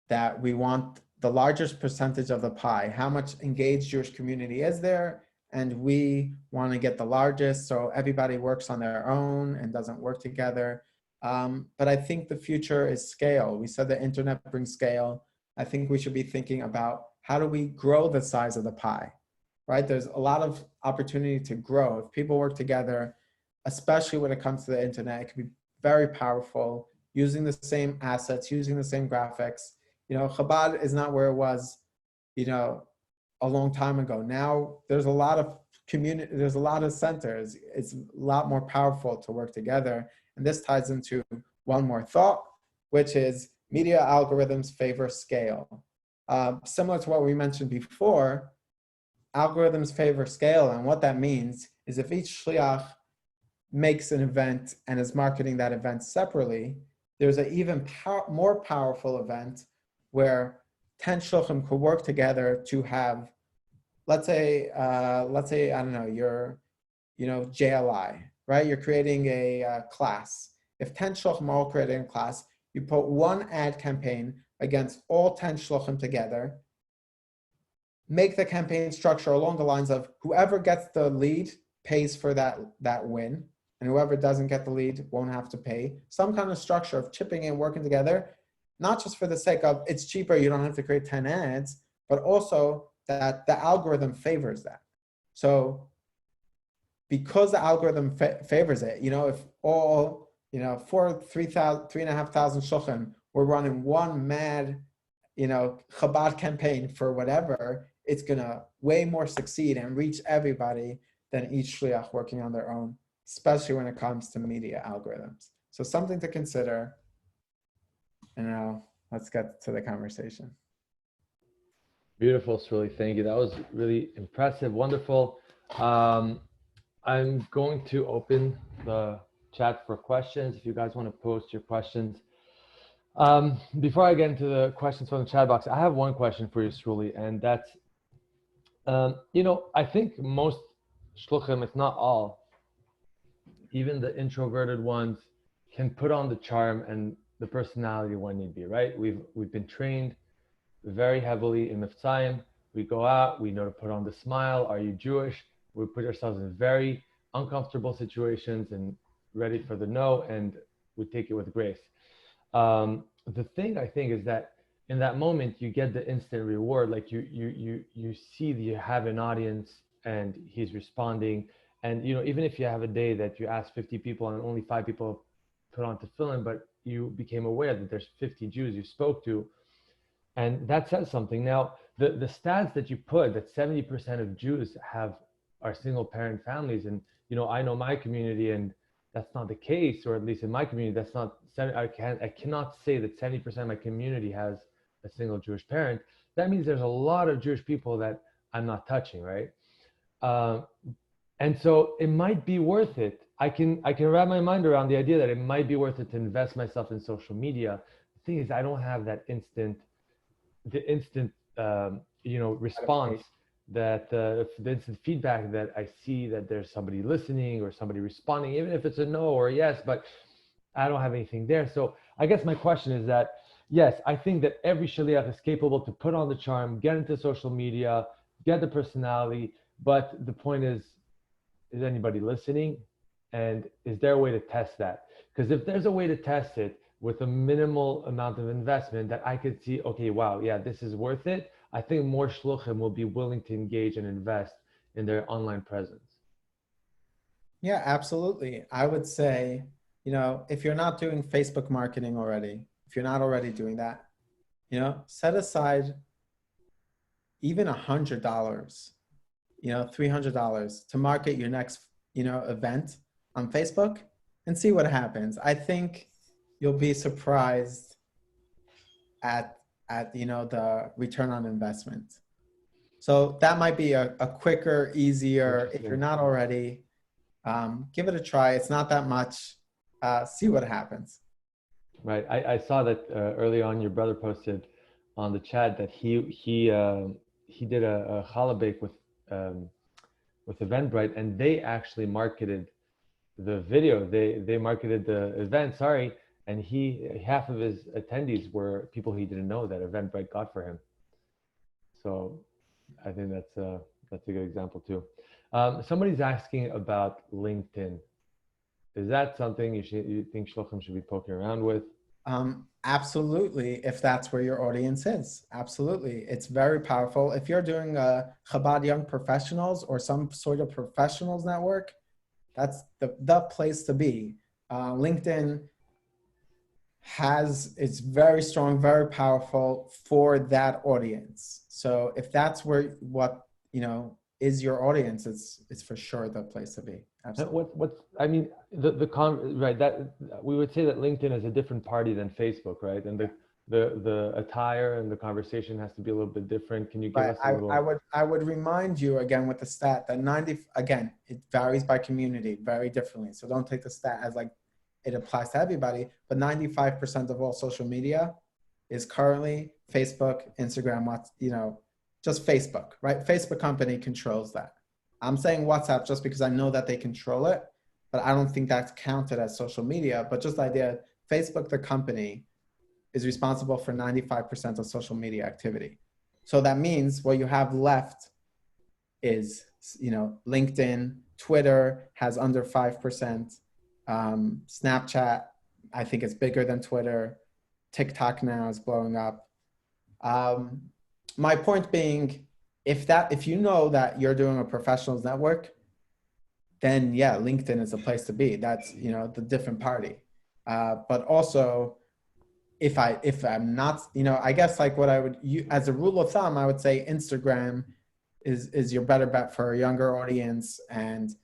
that we want the largest percentage of the pie. How much engaged Jewish community is there? And we want to get the largest, so everybody works on their own and doesn't work together. But I think the future is scale. We said the internet brings scale. I think we should be thinking about how do we grow the size of the pie, right? There's a lot of opportunity to grow. If people work together, especially when it comes to the internet, it can be very powerful, using the same assets, using the same graphics. You know, Chabad is not where it was, you know, a long time ago. Now there's a lot of community, there's a lot of centers. It's a lot more powerful to work together. And this ties into one more thought, which is media algorithms favor scale. Similar to what we mentioned before, algorithms favor scale. And what that means is if each shliach makes an event and is marketing that event separately, there's an even more powerful event where 10 shluchim could work together to have, let's say, I don't know, you're, JLI, right? You're creating a class. If 10 shluchim are all creating a class, you put one ad campaign against all 10 shluchim together, make the campaign structure along the lines of whoever gets the lead pays for that win, and whoever doesn't get the lead won't have to pay. Some kind of structure of chipping in, working together, not just for the sake of it's cheaper, you don't have to create 10 ads, but also that the algorithm favors that. So because the algorithm favors it, if all, 3,500 shulchan were running one mad, Chabad campaign for whatever, it's gonna way more succeed and reach everybody than each shliach working on their own, especially when it comes to media algorithms. So something to consider. And now let's get to the conversation. Beautiful, Sruli. Thank you. That was really impressive, wonderful. I'm going to open the chat for questions. If you guys want to post your questions. Before I get into the questions from the chat box, I have one question for you, Sruli, and that's, I think most shluchim, if not all, even the introverted ones, can put on the charm and the personality when need be, right? We've been trained very heavily in Miftzayim. We go out, we know to put on the smile. Are you Jewish? We put ourselves in very uncomfortable situations and ready for the no, and we take it with grace. The thing I think is that in that moment you get the instant reward. Like you see that you have an audience and he's responding. And even if you have a day that you ask 50 people and only 5 people put on tefillin, but you became aware that there's 50 Jews you spoke to, and that says something. Now, the stats that you put, that 70% of Jews are single parent families, and I know my community, and that's not the case, or at least in my community, that's not. I cannot say that 70% of my community has a single Jewish parent. That means there's a lot of Jewish people that I'm not touching, right? And so it might be worth it. I can wrap my mind around the idea that it might be worth it to invest myself in social media. The thing is, I don't have the instant response, that the instant feedback that I see that there's somebody listening or somebody responding, even if it's a no or a yes, but I don't have anything there. So I guess my question is that, yes, I think that every shaliach is capable to put on the charm, get into social media, get the personality, but the point is anybody listening? And is there a way to test that? Because if there's a way to test it with a minimal amount of investment that I could see, okay, wow, yeah, this is worth it, I think more shluchim will be willing to engage and invest in their online presence. Yeah, absolutely. I would say, if you're not doing Facebook marketing already, if you're not already doing that, set aside even $100, $300 to market your next, event on Facebook and see what happens. I think you'll be surprised at the return on investment. So that might be a quicker, easier, if you're not already, give it a try. It's not that much. See what happens. Right. I saw that early on your brother posted on the chat that he did a challah bake with Eventbrite, and they actually marketed the video. They marketed the event, and half of his attendees were people he didn't know that Eventbrite got for him. So I think that's a good example too. Somebody's asking about LinkedIn. Is that something you think shluchim should be poking around with? Absolutely, if that's where your audience is. Absolutely. It's very powerful. If you're doing Chabad Young Professionals or some sort of professionals network, that's the place to be. LinkedIn it's very strong, very powerful for that audience. So if that's what is your audience, it's for sure the place to be. Absolutely. Right, that we would say that LinkedIn is a different party than Facebook, right? And the attire and the conversation has to be a little bit different. Can you give us a little? I would remind you again with the stat that it varies by community very differently. So don't take the stat as like it applies to everybody, but 95% of all social media is currently Facebook, Instagram, just Facebook, right? Facebook company controls that. I'm saying WhatsApp just because I know that they control it, but I don't think that's counted as social media. But just the idea, Facebook, the company, is responsible for 95% of social media activity. So that means what you have left is, LinkedIn, Twitter has under 5%. Snapchat, I think it's bigger than Twitter. TikTok now is blowing up. My point being, if you know that you're doing a professionals network, then yeah, LinkedIn is a place to be. That's, the different party. But also, if I'm not, I guess like what I would, as a rule of thumb, I would say Instagram is your better bet for a younger audience, and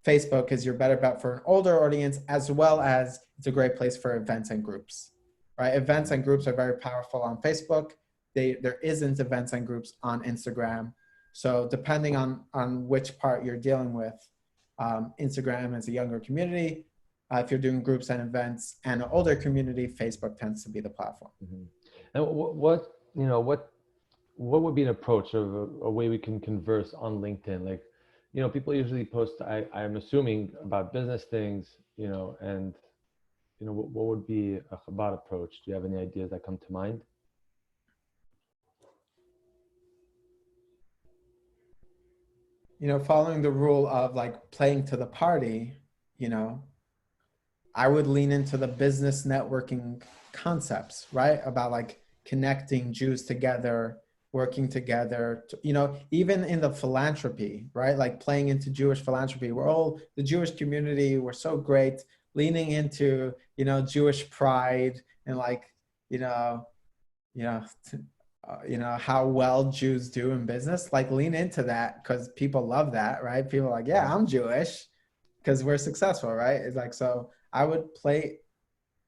Facebook is your better bet for an older audience, as well as it's a great place for events and groups, right? Events and groups are very powerful on Facebook. There isn't events and groups on Instagram. So depending on which part you're dealing with, Instagram is a younger community. If you're doing groups and events and an older community, Facebook tends to be the platform. Mm-hmm. And what would be an approach of a way we can converse on LinkedIn? Like, people usually post, I'm assuming, about business things, and what would be a Chabad approach? Do you have any ideas that come to mind? Following the rule of like playing to the party, I would lean into the business networking concepts, right? About like connecting Jews together, working together, even in the philanthropy, right? Like playing into Jewish philanthropy. We're all the Jewish community. We're so great, leaning into, Jewish pride and like, how well Jews do in business. Like lean into that because people love that, right? People are like, yeah, I'm Jewish because we're successful, right? It's like, so I would play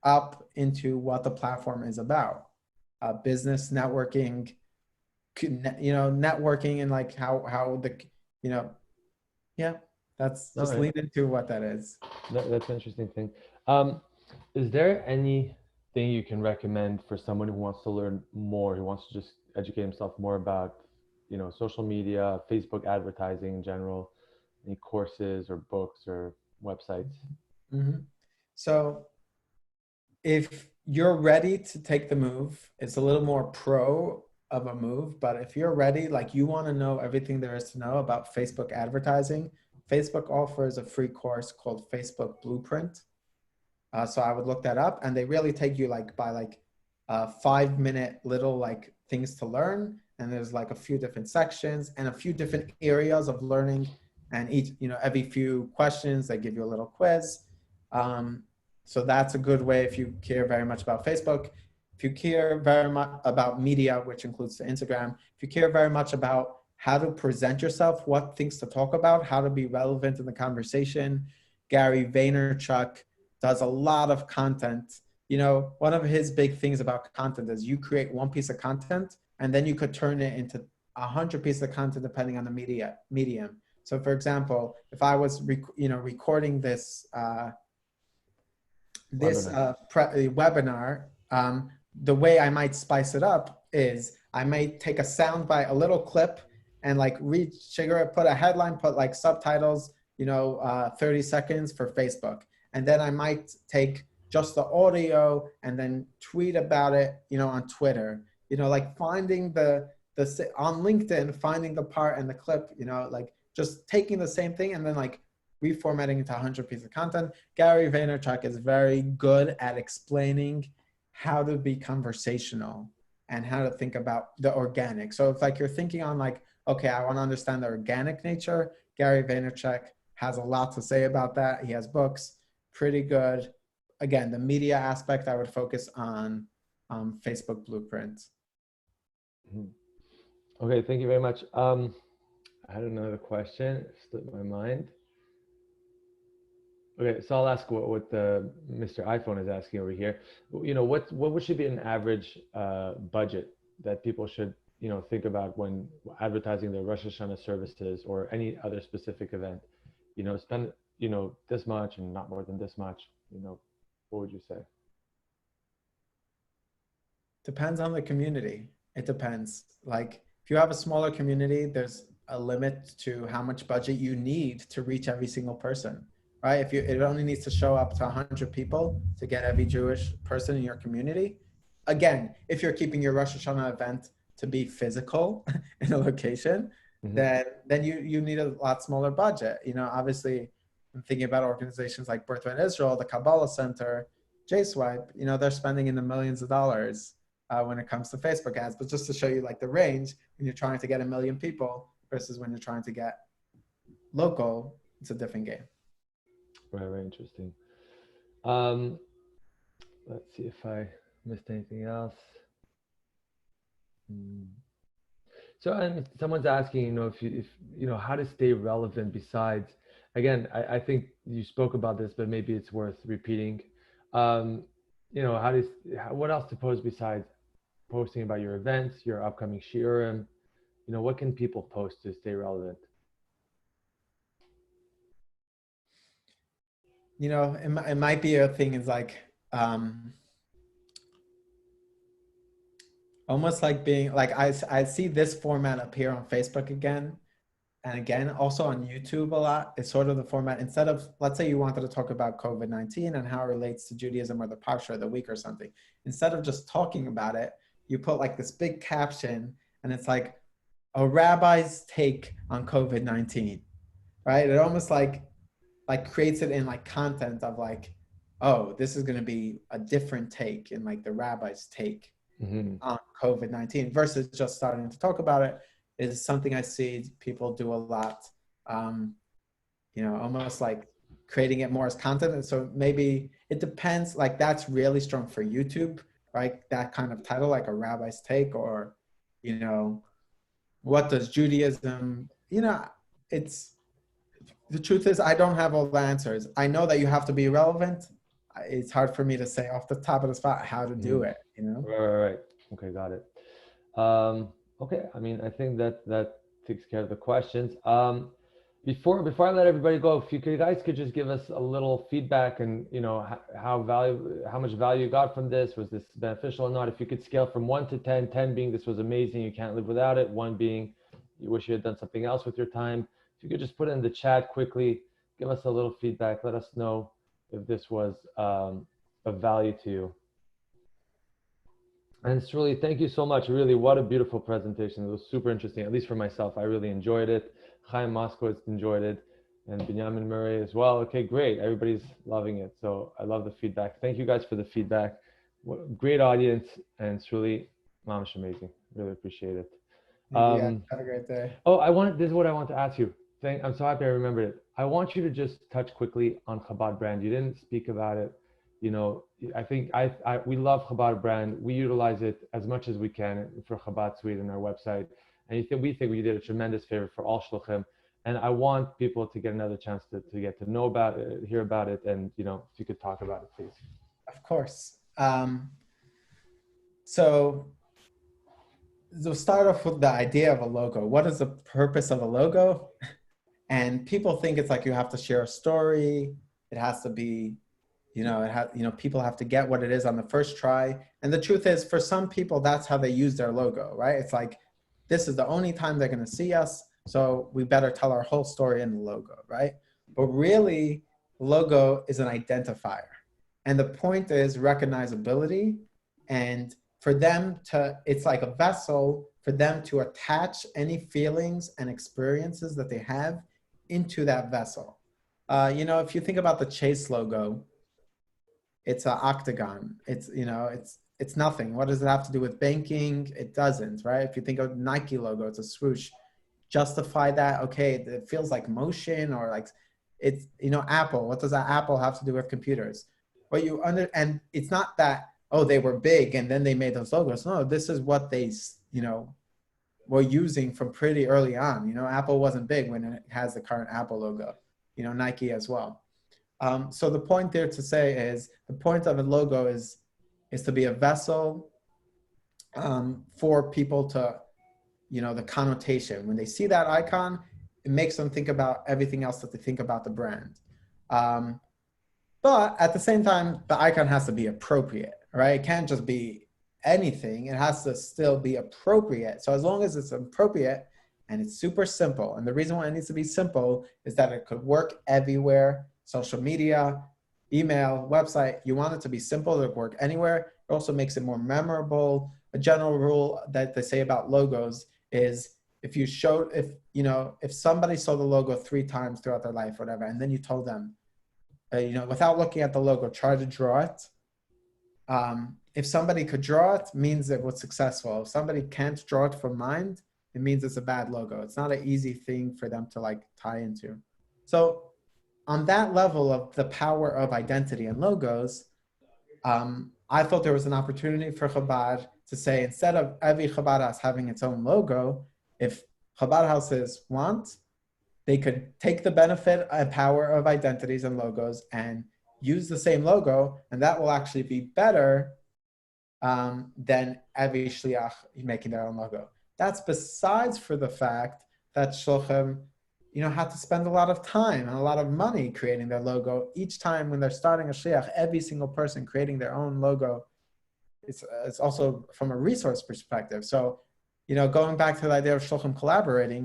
up into what the platform is about. Business networking, networking and like how the, yeah, that's just lean into what that is. That's an interesting thing. Is there anything you can recommend for someone who wants to learn more, who wants to just educate himself more about, social media, Facebook advertising in general, any courses or books or websites? Mm-hmm. So if you're ready to take the move, it's a little more pro of a move. But if you're ready, like you want to know everything there is to know about Facebook advertising, Facebook offers a free course called Facebook Blueprint. So I would look that up, and they really take you like by like 5-minute little like things to learn. And there's like a few different sections and a few different areas of learning. And each, every few questions, they give you a little quiz. So that's a good way if you care very much about Facebook. If you care very much about media, which includes the Instagram, if you care very much about how to present yourself, what things to talk about, how to be relevant in the conversation, Gary Vaynerchuk does a lot of content. One of his big things about content is you create one piece of content and then you could turn it into 100 pieces of content depending on the medium. So for example, if I was recording this webinar, the way I might spice it up is I might take a soundbite, a little clip, and like put a headline, put like subtitles, 30 seconds for Facebook. And then I might take just the audio and then tweet about it, on Twitter, like finding the on LinkedIn, finding the part and the clip, like just taking the same thing and then like reformatting into 100 pieces of content. Gary Vaynerchuk is very good at explaining how to be conversational and how to think about the organic. So if like you're thinking on like, okay, I want to understand the organic nature, Gary Vaynerchuk has a lot to say about that. He has books, pretty good. Again, the media aspect, I would focus on Facebook Blueprint. Okay, thank you very much. I had another question, slipped my mind. Okay, so I'll ask what the Mr. iPhone is asking over here. What should be an average budget that people should think about when advertising their Rosh Hashanah services or any other specific event? Spend this much and not more than this much. What would you say? Depends on the community. It depends. Like if you have a smaller community, there's a limit to how much budget you need to reach every single person, right? If you, it only needs to show up to 100 people to get every Jewish person in your community. Again, if you're keeping your Rosh Hashanah event to be physical in a location, then you need a lot smaller budget. You know, obviously, I'm thinking about organizations like Birthright Israel, the Kabbalah Center, JSwipe. You know, they're spending in the millions of dollars when it comes to Facebook ads. But just to show you like the range, when you're trying to get 1 million people versus when you're trying to get local, it's a different game. Right, very interesting. Let's see if I missed anything else. So, and someone's asking, you know, if you know, how to stay relevant besides, again, I think you spoke about this, but maybe it's worth repeating. You know, what else to post besides posting about your events, your upcoming shiurim? You know, what can people post to stay relevant? You know, it might be a thing is like, almost like being like, I see this format appear on Facebook again and again, also on YouTube a lot. It's sort of the format, instead of, let's say you wanted to talk about COVID-19 and how it relates to Judaism or the Parsha of the week or something. Instead of just talking about it, you put like this big caption and it's like a rabbi's take on COVID-19, right? It almost like creates it in like content of like, oh, this is going to be a different take in like the rabbi's take on COVID-19 versus just starting to talk about it is something I see people do a lot. You know, almost like creating it more as content. And so maybe it depends, like that's really strong for YouTube, right? That kind of title, like a rabbi's take, or, you know, what does Judaism, you know, it's, the truth is I don't have all the answers. I know that you have to be relevant. It's hard for me to say off the top of the spot how to do it, you know? Right. Okay, got it. Okay, I mean, I think that takes care of the questions. Before I let everybody go, if you guys could just give us a little feedback and, you know, how much value you got from this. Was this beneficial or not? If you could scale from 1 to 10, 10 being this was amazing, you can't live without it, 1 being you wish you had done something else with your time. If you could just put it in the chat quickly, give us a little feedback, let us know if this was of value to you. And it's really, thank you so much. Really, what a beautiful presentation. It was super interesting, at least for myself. I really enjoyed it. Chaim Moskowitz enjoyed it, and Binyamin Murray as well. Okay, great. Everybody's loving it. So I love the feedback. Thank you guys for the feedback. Great audience, and it's really mamish amazing. Really appreciate it. Yeah, have a great day. Oh, this is what I want to ask you. I'm so happy I remembered it. I want you to just touch quickly on Chabad brand. You didn't speak about it. You know, I think we love Chabad brand. We utilize it as much as we can for Chabad Suite on our website. And we think we did a tremendous favor for all shluchim. And I want people to get another chance to get to know about it, hear about it. And, you know, if you could talk about it, please. Of course. So we'll start off with the idea of a logo. What is the purpose of a logo? And people think it's like you have to share a story. It has to be, you know, people have to get what it is on the first try. And the truth is, for some people, that's how they use their logo, right? It's like, this is the only time they're going to see us, so we better tell our whole story in the logo, right? But really, the logo is an identifier. And the point is recognizability. And for them to, it's like a vessel for them to attach any feelings and experiences that they have into that vessel. You know, if you think about the Chase logo, it's an octagon. It's, you know, it's nothing. What does it have to do with banking? It doesn't, right? If you think of Nike logo, it's a swoosh. Justify that, okay, it feels like motion, or like it's, you know, Apple. What does that Apple have to do with computers? But and it's not that, oh, they were big and then they made those logos. No, this is what they, you know, were using from pretty early on. You know, Apple wasn't big when it has the current Apple logo, you know, Nike as well. So the point there to say is, the point of a logo is to be a vessel for people to, you know, the connotation. When they see that icon, it makes them think about everything else that they think about the brand. But at the same time, the icon has to be appropriate, right? It can't just be anything, it has to still be appropriate. So as long as it's appropriate and it's super simple, and the reason why it needs to be simple is that it could work everywhere, social media, email, website, you want it to be simple to work anywhere. It also makes it more memorable. A general rule that they say about logos is if somebody saw the logo 3 times throughout their life, whatever, and then you told them, without looking at the logo, try to draw it. If somebody could draw it, means it was successful. If somebody can't draw it from mind, it means it's a bad logo. It's not an easy thing for them to like tie into. So on that level of the power of identity and logos, I thought there was an opportunity for Chabad to say, instead of every Chabad house having its own logo, if Chabad houses want, they could take the benefit and power of identities and logos and use the same logo, and that will actually be better than every shliach making their own logo. That's besides for the fact that shluchim, had to spend a lot of time and a lot of money creating their logo. Each time when they're starting a shliach, every single person creating their own logo, it's also from a resource perspective. So, going back to the idea of shluchim collaborating,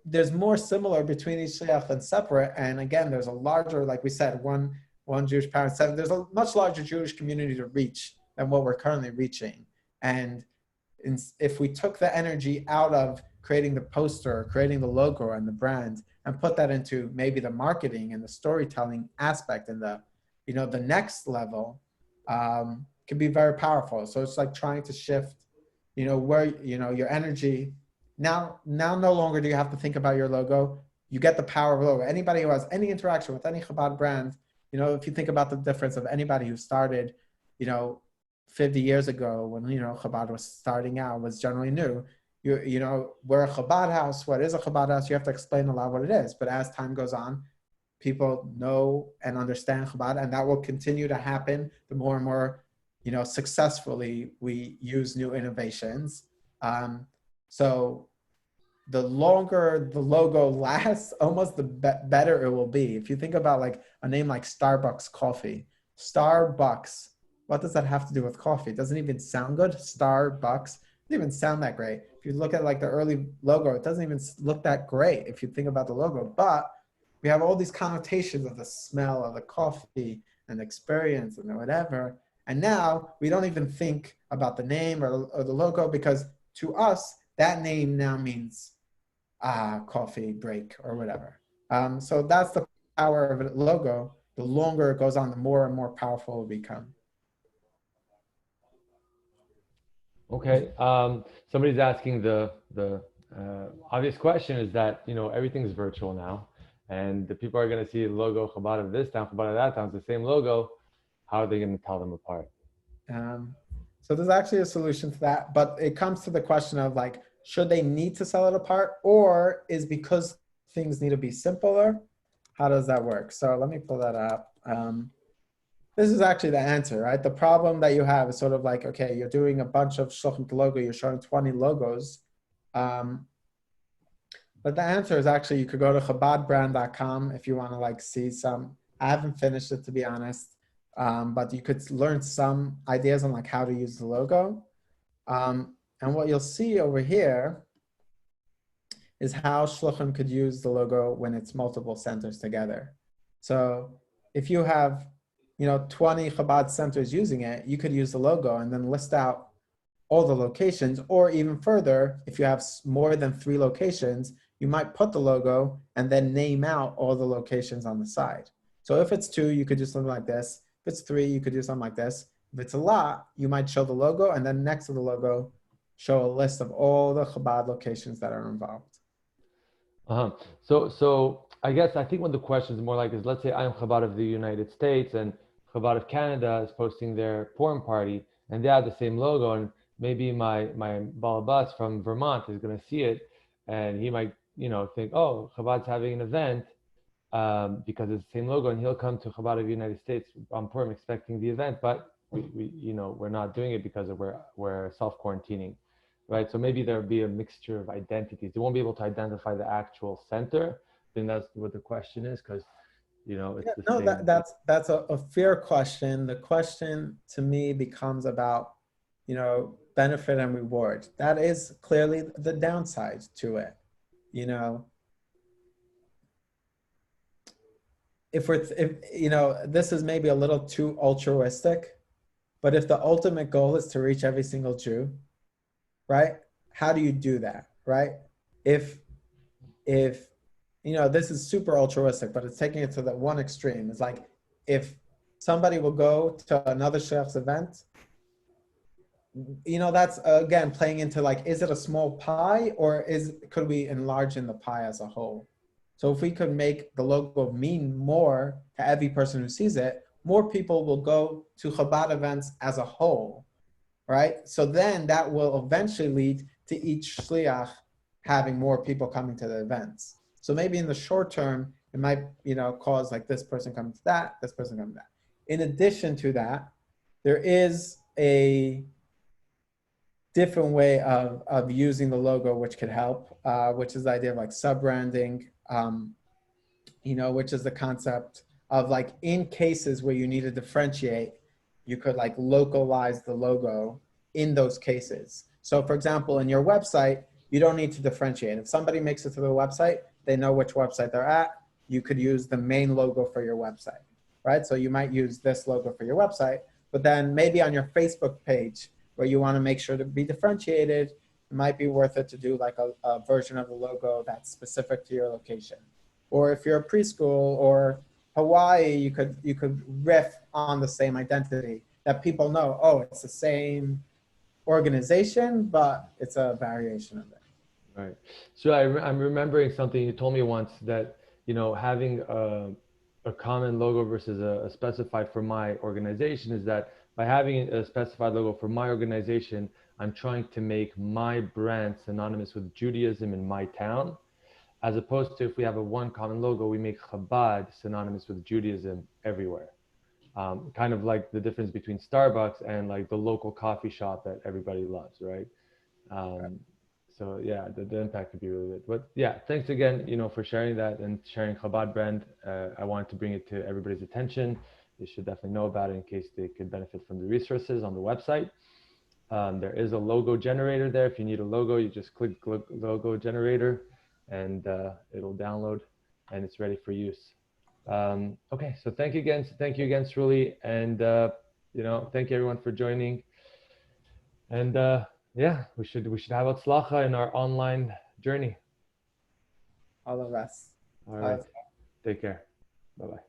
there's more similar between each shliach than separate. And again, there's a larger, like we said, one Jewish parent, 7. There's a much larger Jewish community to reach than what we're currently reaching. And if we took the energy out of creating the poster, creating the logo and the brand, and put that into maybe the marketing and the storytelling aspect and the next level, can be very powerful. So it's like trying to shift, where, your energy. Now no longer do you have to think about your logo. You get the power of logo. Anybody who has any interaction with any Chabad brand, if you think about the difference of anybody who started, 50 years ago when, Chabad was starting out, was generally new. We're a Chabad house. What is a Chabad house? You have to explain a lot what it is. But as time goes on, people know and understand Chabad, and that will continue to happen the more and more, successfully we use new innovations. So the longer the logo lasts, almost the better it will be. If you think about like a name like Starbucks coffee, Starbucks, what does that have to do with coffee? It doesn't even sound good. Starbucks doesn't even sound that great. If you look at like the early logo, it doesn't even look that great if you think about the logo. But we have all these connotations of the smell of the coffee and the experience and whatever. And now we don't even think about the name or the logo, because to us, that name now means coffee break or whatever. So that's the power of a logo. The longer it goes on, the more and more powerful it will become. Okay. Somebody's asking the obvious question is that, everything's virtual now, and the people are going to see the logo Chabad of this town, Chabad of that town, it's the same logo. How are they going to tell them apart? So there's actually a solution to that, but it comes to the question of like, should they need to sell it apart, or is because things need to be simpler? How does that work? So let me pull that up. This is actually the answer, right? The problem that you have is sort of like, okay, you're doing a bunch of shluchim logo, you're showing 20 logos. But the answer is actually, you could go to chabadbrand.com if you want to like see some. I haven't finished it, to be honest. But you could learn some ideas on like how to use the logo. And what you'll see over here is how shluchim could use the logo when it's multiple centers together. So if you have, 20 Chabad centers using it, you could use the logo and then list out all the locations, or even further, if you have more than 3 locations, you might put the logo and then name out all the locations on the side. So if it's 2, you could do something like this. If it's 3, you could do something like this. If it's a lot, you might show the logo, and then next to the logo, show a list of all the Chabad locations that are involved. So I think what the question is more like is, let's say I'm Chabad of the United States and Chabad of Canada is posting their porn party, and they have the same logo, and maybe my balabas from Vermont is going to see it, and he might think, oh, Chabad's having an event because it's the same logo, and he'll come to Chabad of the United States on Purim expecting the event, but we're not doing it because we're self-quarantining, right? So maybe there'll be a mixture of identities. They won't be able to identify the actual center. I think that's what the question is, because you know, it's Yeah, the no, same. that's a fair question. The question to me becomes about, you know, benefit and reward. That is clearly the downside to it. You know, if you know, this is maybe a little too altruistic, but if the ultimate goal is to reach every single Jew, right? How do you do that, right? If if you know, this is super altruistic, but it's taking it to the one extreme. It's like if somebody will go to another sheikh's event, you know, that's again playing into like, is it a small pie or could we enlarge in the pie as a whole? So if we could make the logo mean more to every person who sees it, more people will go to Chabad events as a whole, right? So then that will eventually lead to each shliach having more people coming to the events. So maybe in the short term, it might, you know, cause like this person coming to that, this person coming to that. In addition to that, there is a different way of using the logo, which could help, which is the idea of like sub-branding, you know, which is the concept of like in cases where you need to differentiate, you could like localize the logo in those cases. So for example, in your website, you don't need to differentiate. If somebody makes it to the website, they know which website they're at. You could use the main logo for your website, right? So you might use this logo for your website, but then maybe on your Facebook page where you want to make sure to be differentiated, it might be worth it to do like a version of the logo that's specific to your location. Or if you're a preschool or Hawaii, you could riff on the same identity that people know, oh, it's the same organization, but it's a variation of it. Right. So I'm remembering something you told me once that, you know, having a common logo versus a specified for my organization is that by having a specified logo for my organization, I'm trying to make my brand synonymous with Judaism in my town, as opposed to if we have a one common logo, we make Chabad synonymous with Judaism everywhere. Kind of like the difference between Starbucks and like the local coffee shop that everybody loves, right? Um, so yeah, the impact could be really good. But yeah, thanks again, you know, for sharing that and sharing Chabad brand. I wanted to bring it to everybody's attention. They should definitely know about it in case they could benefit from the resources on the website. There is a logo generator there. If you need a logo, you just click logo generator and it'll download and it's ready for use. Okay, so thank you again, Sruli, and you know, thank you everyone for joining. And yeah, we should have Atzlacha in our online journey. All of us. All right, take care. Bye bye.